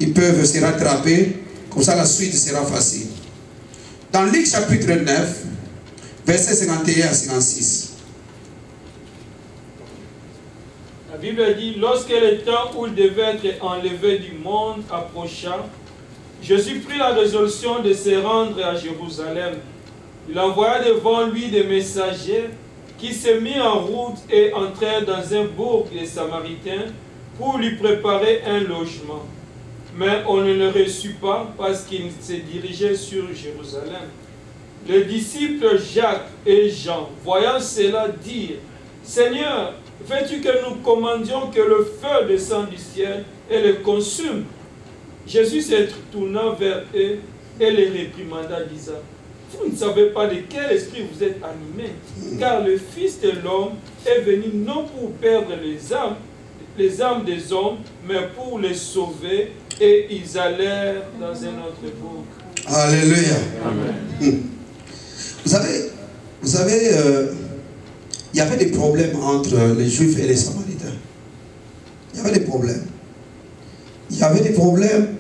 ils peuvent se rattraper. Comme ça la suite sera facile. Dans Luc chapitre 9, verset 51 à 56. La Bible dit, lorsque le temps où il devait être enlevé du monde approcha, Jésus prit la résolution de se rendre à Jérusalem. Il envoya devant lui des messagers qui se mirent en route et entrèrent dans un bourg des Samaritains pour lui préparer un logement. Mais on ne le reçut pas parce qu'il se dirigeait sur Jérusalem. Les disciples Jacques et Jean, voyant cela, dirent: Seigneur, veux-tu que nous commandions que le feu descende du ciel et le consume? Jésus se tourna vers eux et les réprimanda, disant: Vous ne savez pas de quel esprit vous êtes animés, car le Fils de l'homme est venu non pour perdre les âmes des hommes, mais pour les sauver. Et ils allèrent dans un autre bouc. Alléluia. Amen. Vous savez, il y avait des problèmes entre les Juifs et les Samaritains. Il y avait des problèmes. Il y avait des problèmes.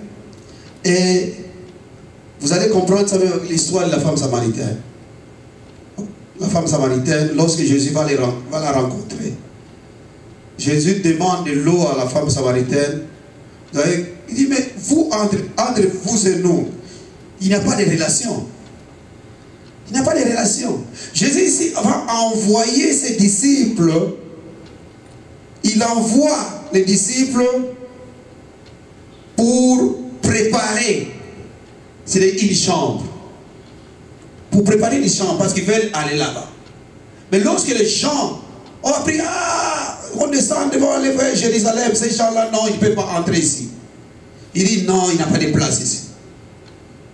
Et vous allez comprendre l'histoire de la femme samaritaine. La femme samaritaine, lorsque Jésus va la rencontrer, Jésus demande de l'eau à la femme samaritaine. Il dit, mais vous, entre vous et nous, il n'y a pas de relation. Il n'y a pas de relation. Jésus ici va envoyer ses disciples. Il envoie les disciples pour préparer une chambre. Pour préparer une chambre, parce qu'ils veulent aller là-bas. Mais lorsque les gens ont appris, on descend devant les frères Jérusalem, ces gens-là, non, ils ne peuvent pas entrer ici. Il dit, non, il n'y a pas de place ici.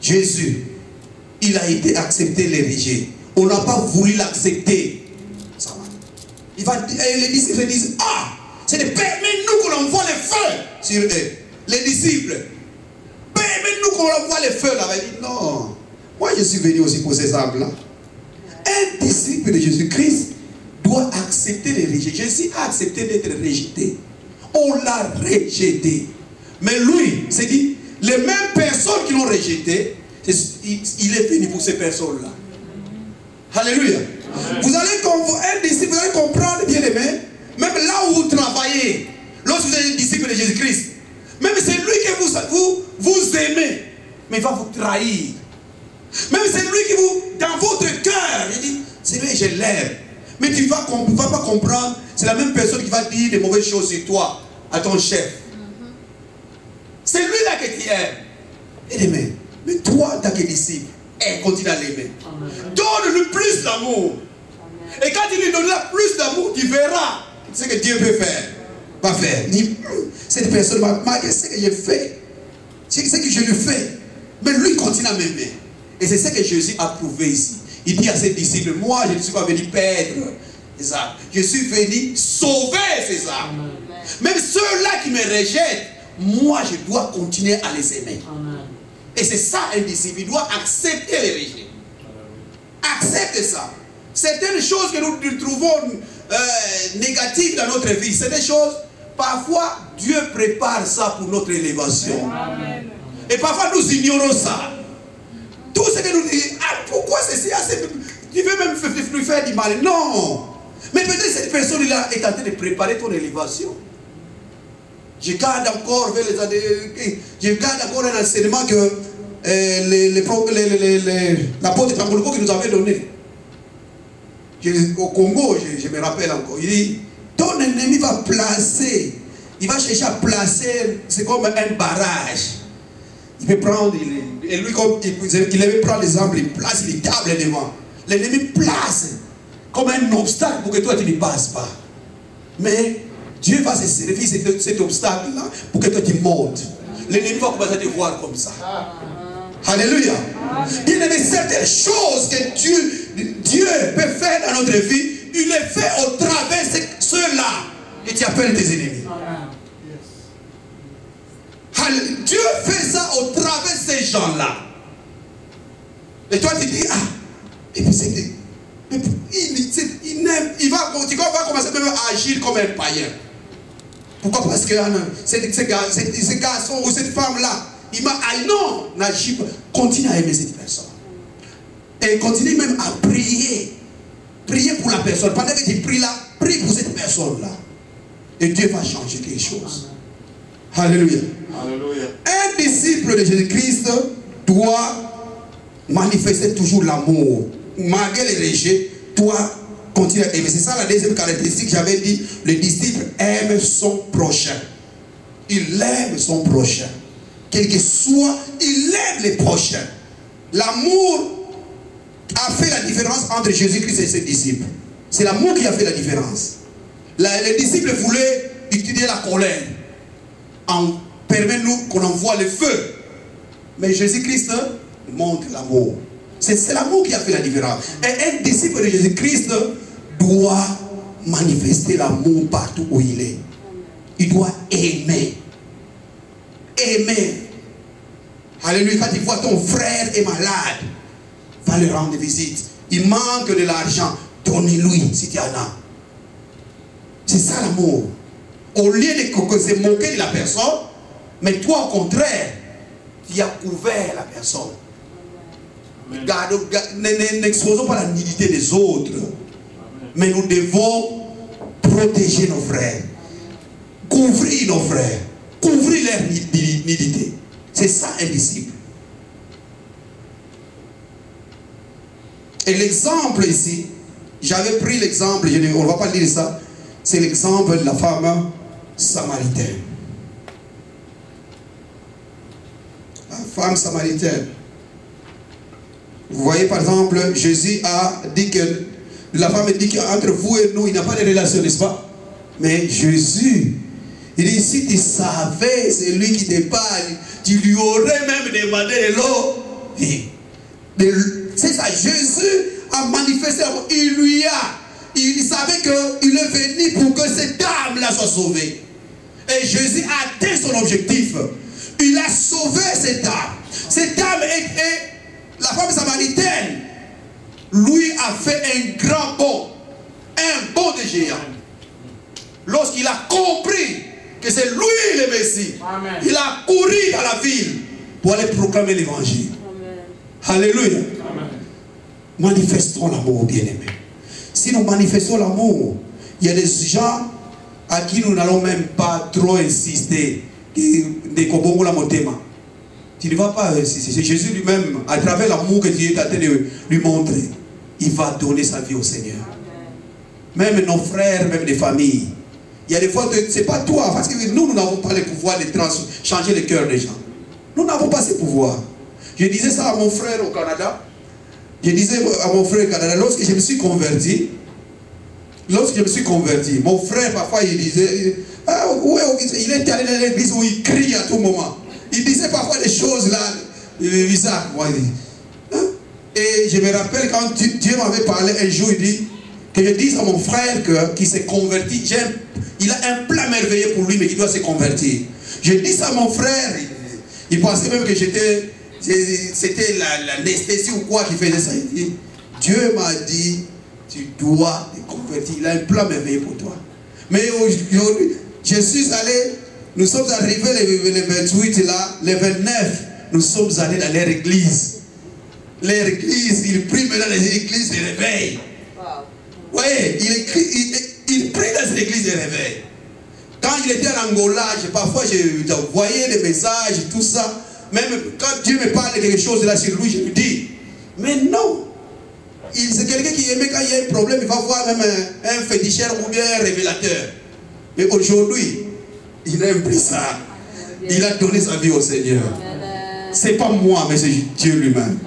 Jésus, il a été accepté, les rejet. On n'a pas voulu l'accepter. Les disciples disent, c'est de permets-nous qu'on envoie le feu sur eux. Les disciples, permets-nous qu'on envoie le feu là-bas. Il dit, non, moi je suis venu aussi pour ces âmes-là. Un disciple de Jésus-Christ doit accepter les rejeter. Jésus a accepté d'être rejeté. On l'a rejeté. Mais lui, c'est dit, les mêmes personnes qui l'ont rejeté, il est venu pour ces personnes-là. Alléluia. Vous allez comprendre, bien aimé, même là où vous travaillez, lorsque vous êtes disciple de Jésus-Christ, même c'est lui que vous aimez, mais il va vous trahir. Même c'est lui qui dans votre cœur, il dit, c'est lui, je l'aime. Mais tu ne vas pas comprendre, c'est la même personne qui va dire des mauvaises choses sur toi, à ton chef. C'est lui-là que tu aimes. Et aimé. Mais toi, en tant que disciple, continue à l'aimer. Donne-lui plus d'amour. Et quand il lui donnera plus d'amour, tu verras ce que Dieu peut faire. Pas faire. Cette personne m'a dit ce que j'ai fait. C'est ce que je lui fais. Mais lui continue à m'aimer. Et c'est ce que Jésus a prouvé ici. Il dit à ses disciples, moi je ne suis pas venu perdre les âmes. Je suis venu sauver ces âmes. Même ceux-là qui me rejettent, moi je dois continuer à les aimer. Amen. Et c'est ça un disciple, il doit accepter les rejets. Accepte ça. Certaines choses que nous trouvons négatives dans notre vie, c'est des choses, parfois Dieu prépare ça pour notre élévation. Amen. Et parfois nous ignorons ça. Tout ce que nous disons, pourquoi c'est ça? Tu veux même lui faire du mal. Non. Mais peut-être cette personne-là est en train de préparer ton élévation. Je garde encore un enseignement que l'apôtre Tangoloko qui nous avait donné. Au Congo, je me rappelle encore. Il dit, ton ennemi va placer, il va chercher à placer, c'est comme un barrage. Il peut prendre, et lui, comme il aimait prendre les armes, il place les tables devant. L'ennemi place comme un obstacle pour que toi tu ne passes pas. Mais Dieu va se servir cet obstacle-là pour que toi tu montes. L'ennemi va commencer à te voir comme ça. Alléluia. Il y a certaines choses que Dieu peut faire dans notre vie. Il les fait au travers de ceux-là que tu appelles tes ennemis. Dieu fait ça au travers de ces gens-là. Et toi tu dis, et puis il va commencer même à agir comme un païen. Pourquoi? Parce que ce garçon ou cette femme-là, il m'a dit non, n'agis pas. Continue à aimer cette personne. Et continue même à prier. Prier pour la personne. Pendant que tu pries là, prie pour cette personne-là. Et Dieu va changer quelque chose. Alléluia. Alléluia. Un disciple de Jésus-Christ doit manifester toujours l'amour. Malgré les rejets, toi, continue à aimer. C'est ça la deuxième caractéristique. J'avais dit, le disciple aime son prochain. Il aime son prochain. quel que soit, il aime les prochains. L'amour a fait la différence entre Jésus-Christ et ses disciples. C'est l'amour qui a fait la différence. Les disciples voulaient utiliser la colère. Permet-nous qu'on envoie le feu. Mais Jésus-Christ montre l'amour. C'est l'amour qui a fait la différence. Et un disciple de Jésus-Christ doit manifester l'amour partout où il est. Il doit aimer. Aimer. Alléluia. Quand tu vois ton frère est malade, va lui rendre visite. Il manque de l'argent. Donnez-lui si tu en as. C'est ça l'amour. Au lieu de se moquer de la personne, mais toi au contraire, tu as ouvert la personne. N'exposons pas la nudité des autres. Amen. Mais nous devons protéger nos frères. Couvrir nos frères. Couvrir leur nudité. C'est ça un disciple. Et l'exemple ici, j'avais pris l'exemple, on ne va pas lire ça, c'est l'exemple de la femme samaritaine. La femme samaritaine. Vous voyez par exemple, Jésus a dit que, la femme dit qu'entre vous et nous, il n'y a pas de relation, n'est-ce pas? Mais Jésus, il dit, si tu savais celui qui te parle, tu lui aurais même demandé de l'eau. C'est ça, Jésus a manifesté, il savait qu'il est venu pour que cette âme-là soit sauvée. Et Jésus a atteint son objectif. Il a sauvé cette âme. Cette âme est la femme samaritaine. Lui a fait un grand bond. Un bond de géant. Lorsqu'il a compris que c'est lui le Messie, amen, il a couru dans la ville pour aller proclamer l'évangile. Alléluia. Amen. Manifestons l'amour, bien-aimé. Si nous manifestons l'amour, il y a des gens à qui nous n'allons même pas trop insister. Tu ne vas pas insister. C'est Jésus lui-même, à travers l'amour que tu es en train de lui montrer, il va donner sa vie au Seigneur. Amen. Même nos frères, même les familles. Il y a des fois, ce n'est pas toi, parce que nous n'avons pas le pouvoir de changer le cœur des gens. Nous n'avons pas ce pouvoir. Je disais ça à mon frère au Canada. Je disais à mon frère au Canada, lorsque je me suis converti, mon frère parfois il disait, il est allé dans l'église où il crie à tout moment. Il disait parfois des choses là, bizarres. Et je me rappelle quand Dieu m'avait parlé un jour, il dit, que je dise à mon frère qui s'est converti, il a un plan merveilleux pour lui, mais il doit se convertir. Je dis ça à mon frère, il pensait même que c'était l'anesthésie ou quoi qui faisait ça. Il dit, Dieu m'a dit, tu dois te convertir. Il a un plan merveilleux pour toi. Mais aujourd'hui, je suis allé, nous sommes arrivés le 28 là, le 29, nous sommes allés dans leur église. Leur église, ils prient maintenant dans les églises de réveil. Wow. Oui, il prie dans cette église de réveil. Quand il était en Angola, parfois je voyais des messages, tout ça. Même quand Dieu me parle de quelque chose là sur lui, je lui dis, mais non. C'est quelqu'un qui aimait quand il y a un problème, il va voir même un féticheur ou bien un révélateur. Mais aujourd'hui, il n'aime plus ça. Il a donné sa vie au Seigneur. Ce n'est pas moi, mais c'est Dieu lui-même.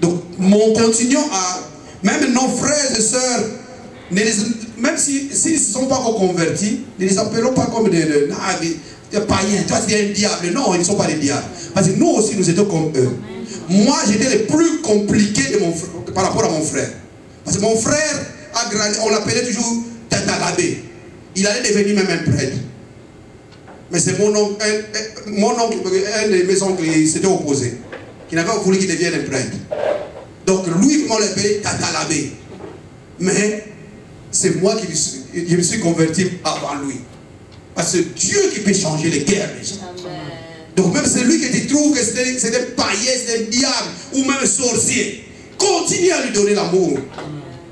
Donc, continuons à... Même nos frères et sœurs, même s'ils ne sont pas reconvertis, ne les appelons pas comme des païens. Toi, tu es un diable. Non, ils ne sont pas des diables. Parce que nous aussi, nous étions comme eux. Moi, j'étais le plus compliqué par rapport à mon frère. Parce que mon frère a grandi, on l'appelait toujours Tata Labé. Il allait devenir même un prêtre. Mais c'est mon oncle, un de mes oncles, il s'était opposé. Il n'avait pas voulu qu'il devienne un prêtre. Donc lui, on l'appelait Tata Labé. Mais c'est moi qui me suis converti avant lui. Parce que Dieu qui peut changer les guerres des gens. Donc même celui qui te trouve que c'est des païens, c'est des diables ou même un sorcier, continue à lui donner l'amour.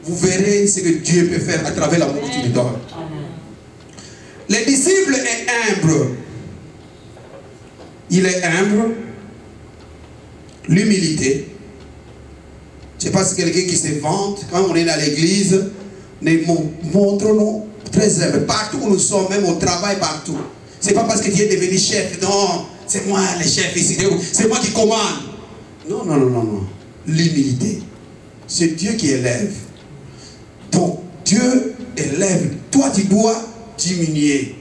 Vous verrez ce que Dieu peut faire à travers l'amour que tu lui donnes. Le disciple est humble. Il est humble. L'humilité. Je ne sais pas si quelqu'un qui se vante, quand on est dans l'église, nous montrons très humble. Partout où nous sommes, même au travail, partout. Ce n'est pas parce que tu es devenu chef, non. c'est moi le chef ici, c'est moi qui commande. Non, non, non, non, non. L'humilité. C'est Dieu qui élève. Donc, Dieu élève. Toi, tu dois diminuer.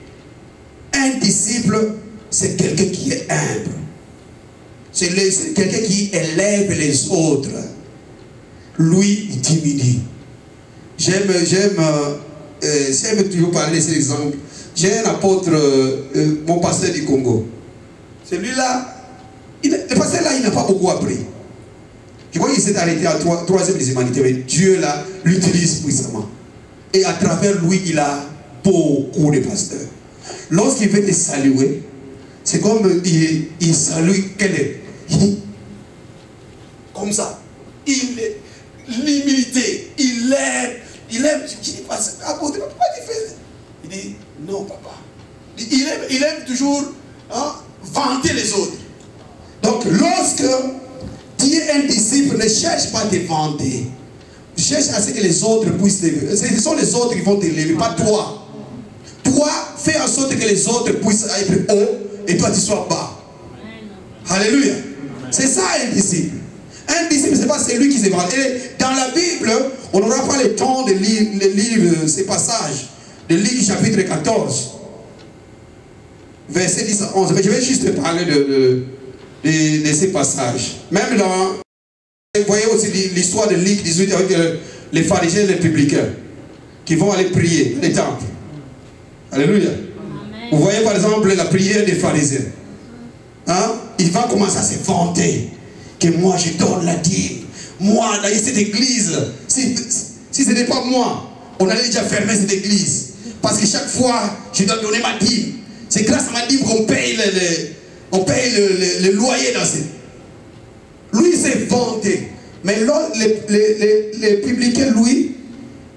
Un disciple, c'est quelqu'un qui est humble. C'est quelqu'un qui élève les autres. Lui, il diminue. J'aime toujours parler de cet exemple. J'ai un apôtre, mon pasteur du Congo. Celui-là, le pasteur là, il n'a pas beaucoup appris. Je crois qu'il s'est arrêté à troisième des humanités, mais Dieu là l'utilise puissamment. Et à travers lui, il a beaucoup de pasteurs. Lorsqu'il veut te saluer, c'est comme il salue quelqu'un. Il dit, comme ça, l'humilité, il aime. Je dis, pourquoi tu fais? Il dit, non papa. Il aime toujours vanter les autres. Donc lorsque tu es un disciple, ne cherche pas à te vanter. Cherche à ce que les autres puissent t'élever. Ce sont les autres qui vont t'élever, pas toi. Toi, fais en sorte que les autres puissent être haut et toi tu sois bas. Alléluia. C'est ça un disciple. Un disciple, ce n'est pas celui qui se vante. Et dans la Bible, on n'aura pas le temps de lire ces passages. De lire chapitre 14. Verset 10 à 11. Mais je vais juste parler de ces passages. Même dans... Vous voyez aussi l'histoire de Luc 18 avec les pharisiens et les publicains qui vont aller prier dans les temples. Alléluia. Amen. Vous voyez par exemple la prière des pharisiens. Hein? Il va commencer à se vanter que moi je donne la dîme. Moi, dans cette église, si ce n'est pas moi, on allait déjà fermer cette église. Parce que chaque fois, je dois donner ma dîme. C'est grâce à ma dîme qu'on paye le loyer dans cette... Lui s'est vanté. Mais les publicains, lui,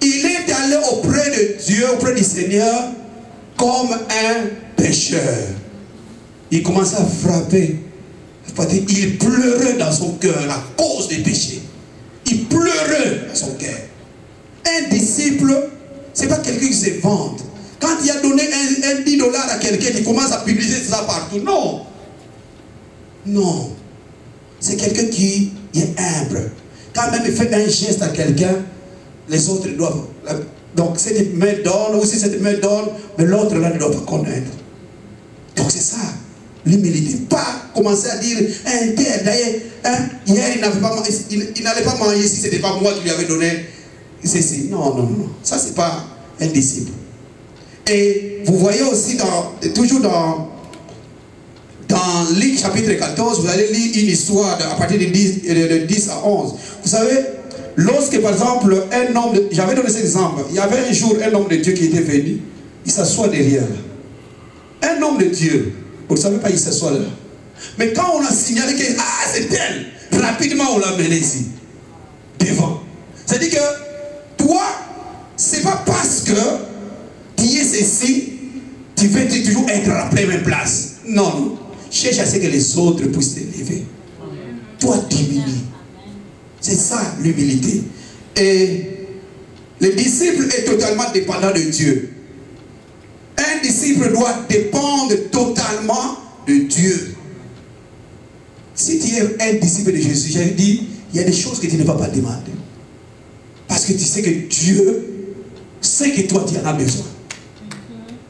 il est allé auprès de Dieu, auprès du Seigneur, comme un pécheur. Il commençait à frapper. Il pleurait dans son cœur à cause des péchés. Il pleurait dans son cœur. Un disciple, ce n'est pas quelqu'un qui se vante. Quand il a donné un $10 à quelqu'un qui commence à publier ça partout, non. Non. C'est quelqu'un qui est humble. Quand même il fait un geste à quelqu'un, les autres doivent... Donc cette main donne, ou si cette main donne, mais l'autre là ne doit pas connaître. Donc c'est ça, l'humilité. Pas commencer à dire, un tel, d'ailleurs, hier il n'allait pas manger si ce n'était pas moi qui lui avais donné ceci. Non, non, non. Ça c'est pas un disciple. Et vous voyez aussi, toujours dans Luc chapitre 14, vous allez lire une histoire à partir de 10 à 11. Vous savez, lorsque par exemple, un homme, j'avais donné cet exemple, il y avait un jour un homme de Dieu qui était venu, il s'assoit derrière. Un homme de Dieu, vous ne savez pas, il s'assoit là. Mais quand on a signalé que, ah c'est elle, rapidement on l'a mené ici, devant. C'est-à-dire que, toi, c'est pas parce que tu es ceci, tu veux toujours être à la première place. Non, non. Cherche à ce que les autres puissent t'élever. Toi, diminue. C'est ça l'humilité. Et le disciple est totalement dépendant de Dieu. Un disciple doit dépendre totalement de Dieu. Si tu es un disciple de Jésus, j'avais dit, il y a des choses que tu ne vas pas demander. Parce que tu sais que Dieu sait que toi, tu en as besoin.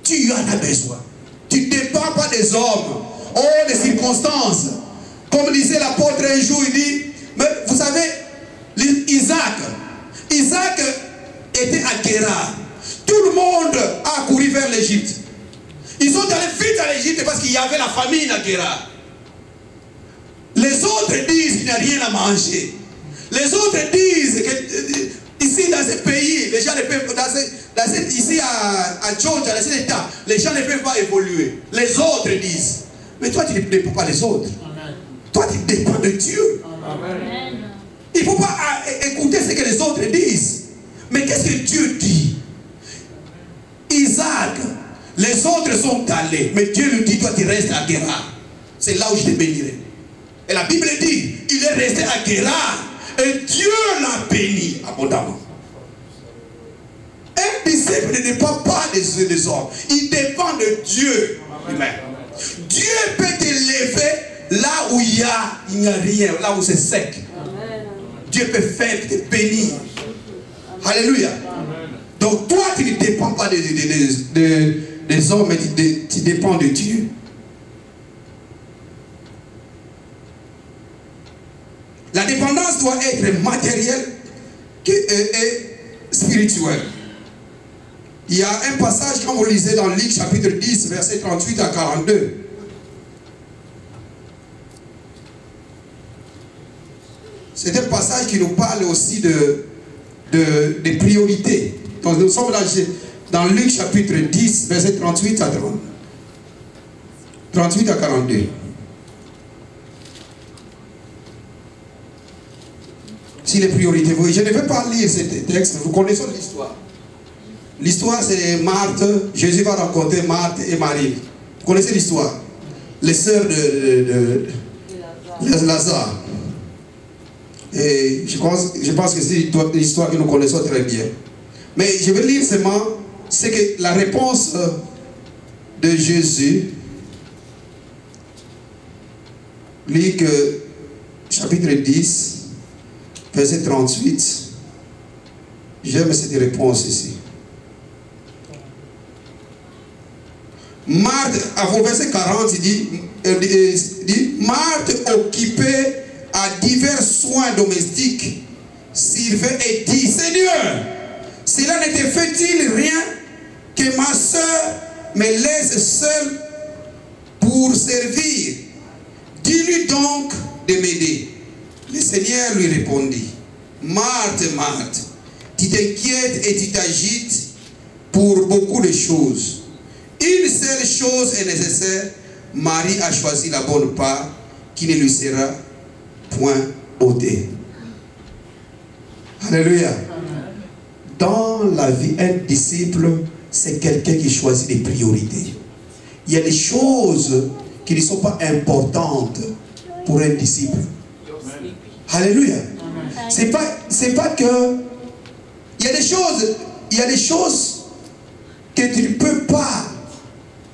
Tu en as besoin. Tu ne dépends pas des hommes. Oh, des circonstances. Comme disait l'apôtre un jour, il dit, mais vous savez, Isaac était à Guérar. Tout le monde a couru vers l'Égypte. Ils sont allés vite à l'Égypte parce qu'il y avait la famine à Guérar. Les autres disent qu'il n'y a rien à manger. Les autres disent que ici dans ce pays, les gens ne peuvent ici à Georgia, dans cet état, les gens ne peuvent pas évoluer. Les autres disent. Mais toi, tu ne dépends pas des autres. Amen. Toi, tu dépends de Dieu. Amen. Il ne faut pas écouter ce que les autres disent. Mais qu'est-ce que Dieu dit? Isaac, les autres sont allés. Mais Dieu lui dit, toi, tu restes à Guérar. C'est là où je te bénirai. Et la Bible dit, il est resté à Guérar. Et Dieu l'a béni abondamment. Un disciple ne dépend pas des hommes. Il dépend de Dieu. Amen. Dieu peut t'élever là où il n'y a rien, là où c'est sec. Dieu peut faire te bénir. Alléluia. Donc toi, tu ne dépends pas des hommes, mais tu dépends de Dieu. La dépendance doit être matérielle et spirituelle. Il y a un passage, quand vous lisez dans Luc chapitre 10, verset 38 à 42. C'est un passage qui nous parle aussi des priorités. Donc nous sommes dans Luc chapitre 10, verset 38 à 42. Si les priorités, je ne vais pas lire ce texte, vous connaissez l'histoire. L'histoire, c'est Marthe, Jésus va rencontrer Marthe et Marie. Vous connaissez l'histoire? Les sœurs de Lazare. Et je pense que c'est l'histoire que nous connaissons très bien. Mais je vais lire seulement, c'est que la réponse de Jésus, Luc chapitre 10, verset 38. J'aime cette réponse ici. Marthe, au verset 40, il dit Marthe occupée à divers soins domestiques, servait et dit, Seigneur, cela ne te fait-il rien que ma soeur me laisse seule pour servir? Dis-lui donc de m'aider. Le Seigneur lui répondit, Marthe, Marthe, tu t'inquiètes et tu t'agites pour beaucoup de choses. Une seule chose est nécessaire. Marie a choisi la bonne part qui ne lui sera point ôtée. Alléluia. Dans la vie, un disciple, c'est quelqu'un qui choisit des priorités. Il y a des choses qui ne sont pas importantes pour un disciple. Alléluia. C'est pas que il y a des choses que tu ne peux pas.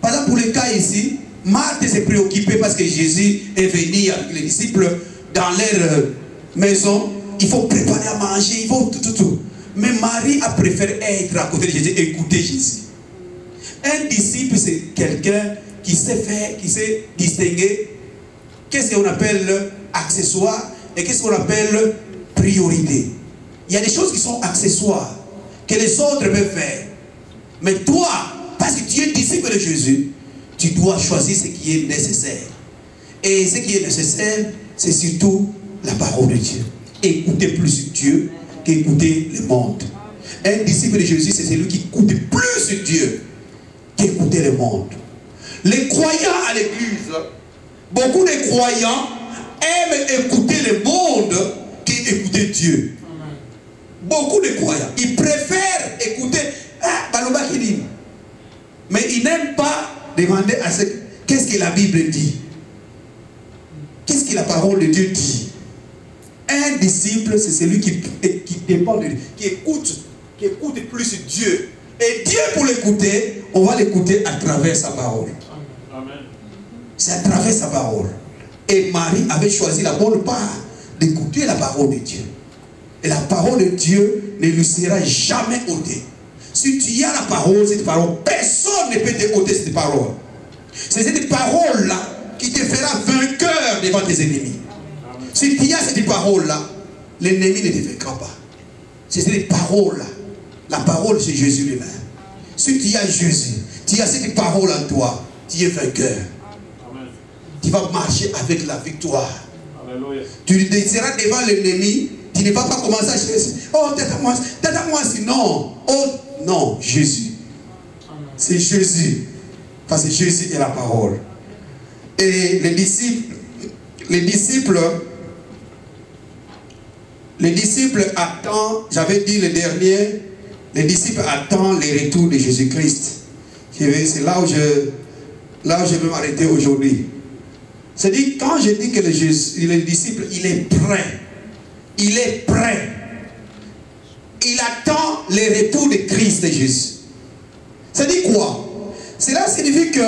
Par exemple, pour le cas ici, Marthe s'est préoccupée parce que Jésus est venu avec les disciples dans leur maison. Il faut préparer à manger, il faut tout. Mais Marie a préféré être à côté de Jésus, écouter Jésus. Un disciple, c'est quelqu'un qui sait faire, qui sait distinguer qu'est-ce qu'on appelle accessoire et qu'est-ce qu'on appelle priorité. Il y a des choses qui sont accessoires, que les autres peuvent faire. Mais toi, parce que tu es disciple de Jésus, tu dois choisir ce qui est nécessaire. Et ce qui est nécessaire, c'est surtout la parole de Dieu. Écoutez plus Dieu qu'écouter le monde. Un disciple de Jésus, c'est celui qui écoute plus Dieu qu'écouter le monde. Les croyants à l'église, beaucoup de croyants aiment écouter le monde qu'écouter Dieu. Beaucoup de croyants, ils préfèrent écouter Baloba Kidim. Mais ils n'aiment pas demander à ce qu'est-ce que la Bible dit. Qu'est-ce que la parole de Dieu dit. Un disciple, c'est celui qui dépend de Dieu, qui écoute plus Dieu. Et Dieu, pour l'écouter, on va l'écouter à travers sa parole. C'est à travers sa parole. Et Marie avait choisi la bonne part d'écouter la parole de Dieu. Et la parole de Dieu ne lui sera jamais ôtée. Si tu as la parole, cette parole, personne ne peut te ôter cette parole. C'est cette parole-là qui te fera vainqueur devant tes ennemis. Si tu as cette parole-là, l'ennemi ne te vaincra pas. C'est cette parole-là. La parole, c'est Jésus lui-même. Si tu as Jésus, tu as cette parole en toi, tu es vainqueur. Amen. Tu vas marcher avec la victoire. Alléluia. Tu seras devant l'ennemi, tu ne vas pas commencer à chercher. Oh, t'as moi sinon. Oh, non, Jésus. C'est Jésus. Parce que Jésus est la parole. Et les disciples attendent, j'avais dit le dernier, les disciples attendent le retour de Jésus-Christ. C'est là où je vais m'arrêter aujourd'hui. C'est-à-dire, quand je dis que le disciple, il est prêt. Il est prêt. Il attend le retour de Christ de Jésus. Ça dit quoi? Cela signifie que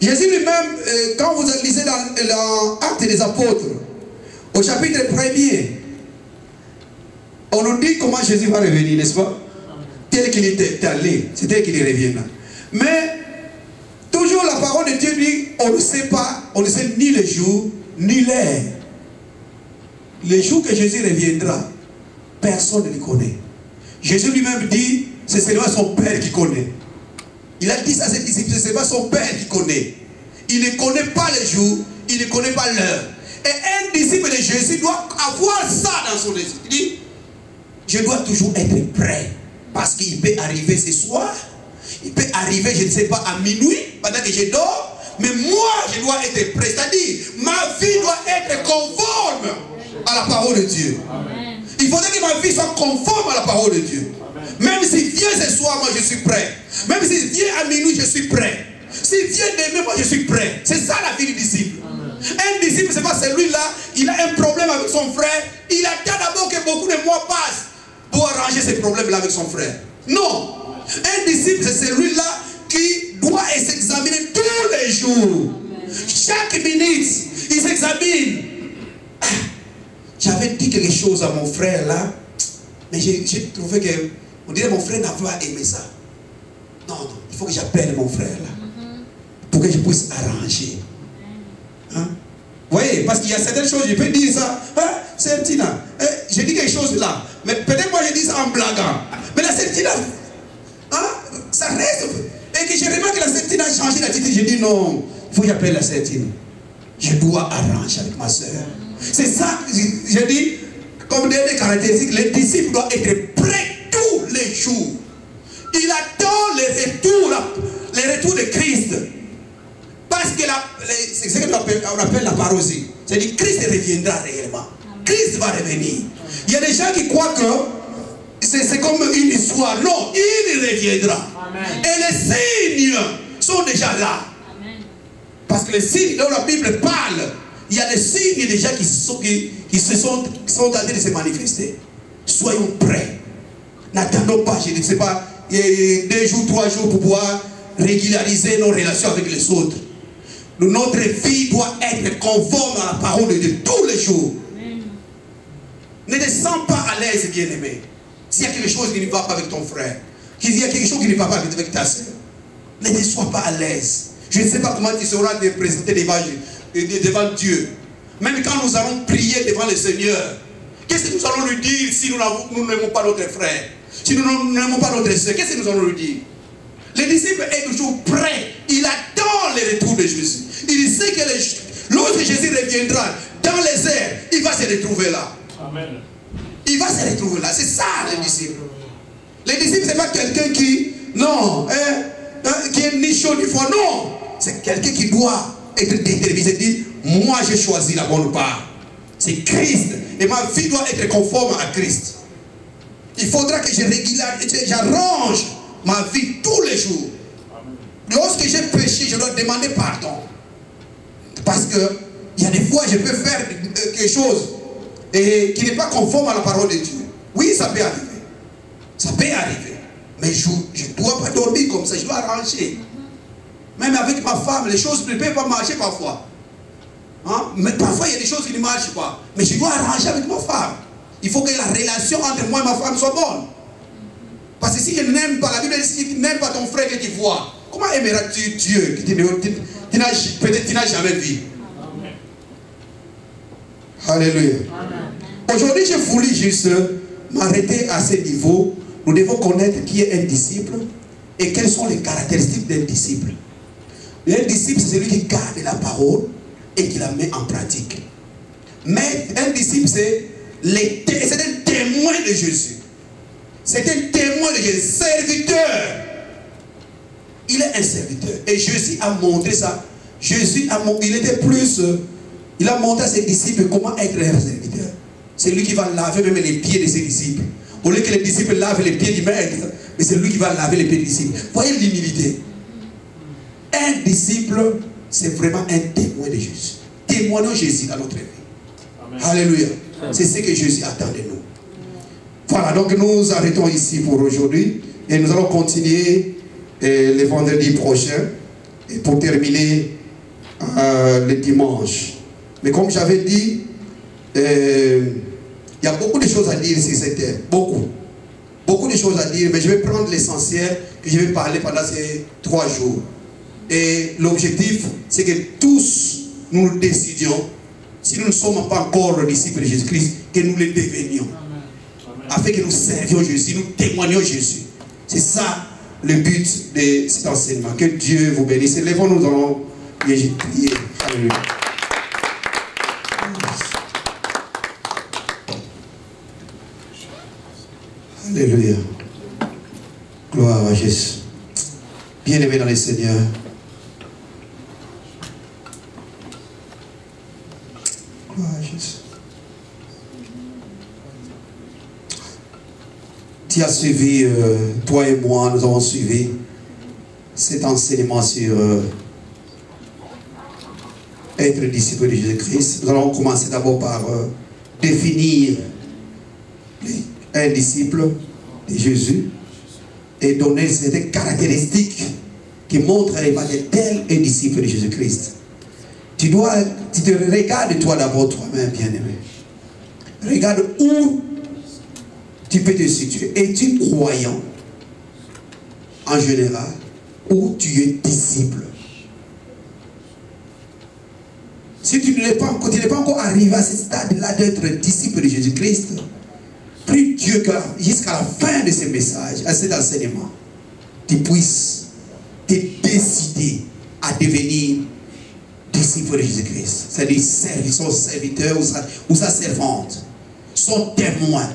Jésus lui-même, quand vous lisez dans l'Acte des Apôtres, au chapitre 1er, on nous dit comment Jésus va revenir, n'est-ce pas? Tel qu'il était allé, c'est tel qu'il reviendra. Mais, toujours la parole de Dieu dit, on ne sait pas, on ne sait ni le jour, ni l'heure. Le jour que Jésus reviendra, personne ne le connaît. Jésus lui-même dit, c'est seulement son Père qui connaît. Il a dit ça à ses disciples, c'est seulement son Père qui connaît. Il ne connaît pas le jour, il ne connaît pas l'heure. Et un disciple de Jésus doit avoir ça dans son esprit. Il dit, je dois toujours être prêt. Parce qu'il peut arriver ce soir, il peut arriver, je ne sais pas, à minuit, pendant que je dors. Mais moi, je dois être prêt. C'est-à-dire, ma vie doit être conforme à la parole de Dieu. Amen. Il faudrait que ma vie soit conforme à la parole de Dieu. Amen. Même s'il vient ce soir, moi je suis prêt. Même s'il vient à minuit, je suis prêt. S'il vient demain, moi je suis prêt. C'est ça la vie du disciple. Amen. Un disciple, c'est pas celui-là, il a un problème avec son frère. Il attend d'abord que beaucoup de mois passent pour arranger ces problèmes-là avec son frère. Non. Un disciple, c'est celui-là qui doit s'examiner tous les jours. Amen. Chaque minute, il s'examine. J'avais dit quelque chose à mon frère là, mais j'ai trouvé que, on dirait mon frère n'a pas aimé ça. Non, non, il faut que j'appelle mon frère là, pour que je puisse arranger. Hein? Vous voyez, parce qu'il y a certaines choses, je peux dire ça, hein, c'est Tina, j'ai dit quelque chose là, mais peut-être moi je dis ça en blaguant. Mais la Tina, hein, ça reste. Et que je remarque que la Tina a changé d'attitude, je dis non, il faut que j'appelle la Tina. Je dois arranger avec ma soeur. C'est ça, je dis, comme des caractéristiques, le disciple doit être prêt tous les jours. Il attend le retour de Christ. Parce que c'est ce qu'on appelle la parousie. C'est-à-dire Christ reviendra réellement. Christ va revenir. Il y a des gens qui croient que c'est comme une histoire. Non, il reviendra. Amen. Et les signes sont déjà là. Amen. Parce que les signes dont la Bible parle, il y a des signes déjà qui sont en train de se manifester. Soyons prêts. N'attendons pas, je ne sais pas, 2 jours, 3 jours pour pouvoir régulariser nos relations avec les autres. Notre vie doit être conforme à la parole de Dieu tous les jours. Amen. Ne te sens pas à l'aise, bien-aimé. S'il y a quelque chose qui ne va pas avec ton frère, s'il y a quelque chose qui ne va pas avec ta soeur, ne te sois pas à l'aise. Je ne sais pas comment tu seras te présenter devant Dieu. Même quand nous allons prier devant le Seigneur, qu'est-ce que nous allons lui dire si nous n'aimons pas notre frère? Si nous n'aimons pas notre soeur, qu'est-ce que nous allons lui dire? Le disciple est toujours prêt. Il attend le retour de Jésus. Il sait que lorsque Jésus reviendra dans les airs, il va se retrouver là. Amen. Il va se retrouver là. C'est ça le disciple. Le disciple, ce n'est pas quelqu'un qui, non, qui est ni chaud ni froid. Non. C'est quelqu'un qui doit être déterminé. Dit, moi j'ai choisi la bonne part. C'est Christ. Et ma vie doit être conforme à Christ. Il faudra que j'arrange ma vie tous les jours. Amen. Lorsque j'ai péché, je dois demander pardon. Parce que il y a des fois, je peux faire quelque chose et qui n'est pas conforme à la parole de Dieu. Oui, ça peut arriver. Ça peut arriver. Mais je ne dois pas dormir comme ça. Je dois arranger. Même avec ma femme, les choses ne peuvent pas marcher parfois. Hein? Mais parfois, il y a des choses qui ne marchent pas. Mais je dois arranger avec ma femme. Il faut que la relation entre moi et ma femme soit bonne. Parce que si je n'aime pas, la Bible dit, si tu n'aimes pas ton frère que tu vois, comment aimeras-tu Dieu que peut-être tu n'as jamais vu? Amen. Alléluia. Aujourd'hui, je voulais juste m'arrêter à ce niveau. Nous devons connaître qui est un disciple et quelles sont les caractéristiques d'un disciple. Un disciple, c'est celui qui garde la parole et qui la met en pratique. Mais un disciple, c'est un témoin de Jésus. C'est un témoin de Jésus, serviteur. Il est un serviteur. Et Jésus a montré ça. Il a montré à ses disciples comment être un serviteur. C'est lui qui va laver même les pieds de ses disciples. Au lieu que les disciples lavent les pieds du maître, mais c'est lui qui va laver les pieds des disciples. Voyez l'humilité. Un disciple, c'est vraiment un témoin de Jésus. Témoignons Jésus dans notre vie. Amen. Alléluia. C'est ce que Jésus attend de nous. Voilà, donc nous arrêtons ici pour aujourd'hui et nous allons continuer le vendredi prochain et pour terminer le dimanche. Mais comme j'avais dit, il y a beaucoup de choses à dire sur cette terre. Beaucoup de choses à dire, mais je vais prendre l'essentiel que je vais parler pendant ces 3 jours. Et l'objectif, c'est que tous nous décidions, si nous ne sommes pas encore disciples de Jésus-Christ, que nous le devenions. Afin que nous servions Jésus, nous témoignions Jésus. C'est ça le but de cet enseignement. Que Dieu vous bénisse. Lèvons-nous, nous allons prier. Alléluia. Alléluia. Gloire à Jésus. Bien-aimés dans le Seigneur. Gloire à Jésus. Tu as suivi, toi et moi, nous avons suivi cet enseignement sur être disciple de Jésus-Christ. Nous allons commencer d'abord par définir un disciple de Jésus et donner certaines caractéristiques qui montrent tel est disciple de Jésus-Christ. Tu te regardes toi d'abord toi-même, bien-aimé. Regarde où tu peux te situer. Es-tu croyant en général ou tu es disciple? Si tu n'es pas encore arrivé à ce stade-là d'être disciple de Jésus-Christ, prie Dieu que jusqu'à la fin de ce message, à cet enseignement, tu puisses te décider à devenir disciple de Jésus-Christ. C'est-à-dire son serviteur ou sa servante, son témoin.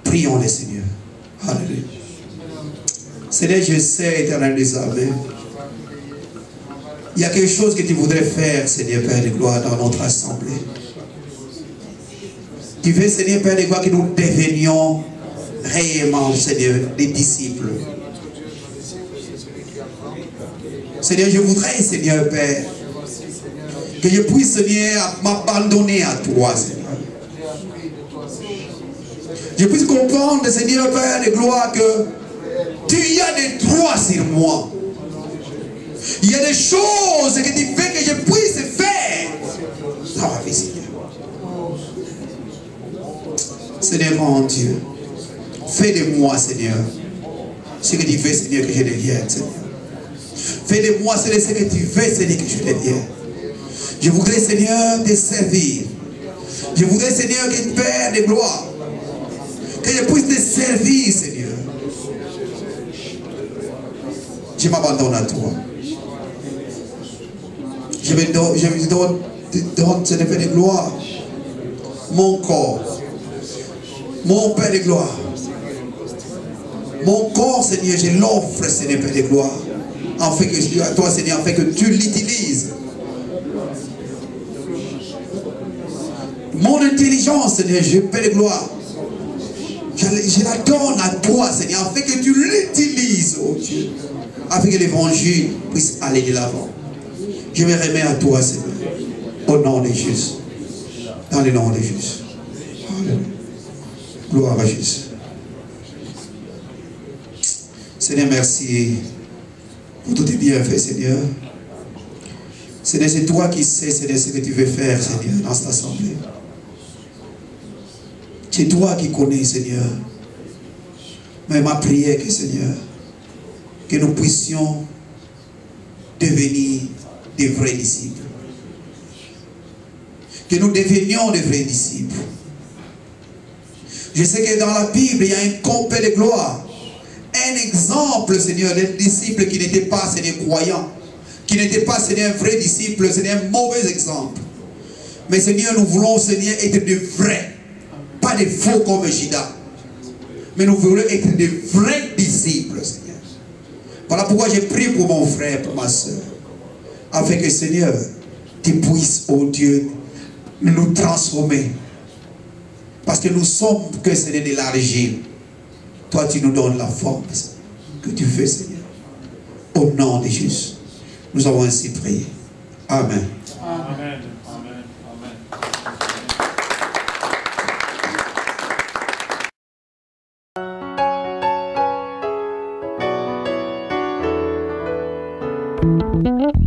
Prions le Seigneur. Alléluia. Seigneur, je sais, éternel des armées, il y a quelque chose que tu voudrais faire, Seigneur Père de gloire, dans notre assemblée. Tu veux, Seigneur Père de gloire, que nous devenions réellement, Seigneur, des disciples. Seigneur, je voudrais, Seigneur Père, que je puisse, Seigneur, m'abandonner à toi, Seigneur. Je puisse comprendre, Seigneur Père de gloire, que tu y as des droits sur moi. Il y a des choses que tu fais que je puisse faire dans ma vie, Seigneur. Seigneur mon Dieu, fais de moi, Seigneur, ce que tu veux, Seigneur, que je devienne, Seigneur. Fais de moi, Seigneur, ce que tu veux, Seigneur, que je devienne. Je voudrais, Seigneur, te servir. Je voudrais, Seigneur, que tu Père de gloire, que je puisse te servir, Seigneur. Je m'abandonne à toi. Je me donne, Seigneur Père de gloire, mon corps, mon Père de gloire. Mon corps, Seigneur, je l'offre, Seigneur Père de gloire, afin que à toi, Seigneur, afin que tu l'utilises. Mon intelligence, Seigneur, je Père de gloire, je la donne à toi, Seigneur, afin que tu l'utilises, oh Dieu, afin que l'évangile puisse aller de l'avant. Je me remets à toi, Seigneur, au nom de Jésus. Dans le nom de Jésus. Alléluia. Gloire à Jésus. Seigneur, merci pour tout tes bienfaits, Seigneur. Seigneur, c'est toi qui sais, Seigneur, ce que tu veux faire, Seigneur, dans cette assemblée. C'est toi qui connais, Seigneur. Mais ma prière, que Seigneur, que nous puissions devenir des vrais disciples. Que nous devenions des vrais disciples. Je sais que dans la Bible, il y a un complet de gloire. Un exemple, Seigneur, d'un disciple qui n'était pas, Seigneur, croyant. Qui n'était pas, Seigneur, un vrai disciple. C'est un mauvais exemple. Mais, Seigneur, nous voulons, Seigneur, être de vrais. Pas de faux comme Judas. Mais nous voulons être de vrais disciples, Seigneur. Voilà pourquoi je prie pour mon frère, pour ma soeur. Afin que, Seigneur, tu puisses, oh Dieu, nous transformer. Parce que nous sommes que, Seigneur, de l'argile. Toi, tu nous donnes la forme que tu fais, Seigneur. Au nom de Jésus. Nous avons ainsi prié. Amen. Amen. Amen. Thank you.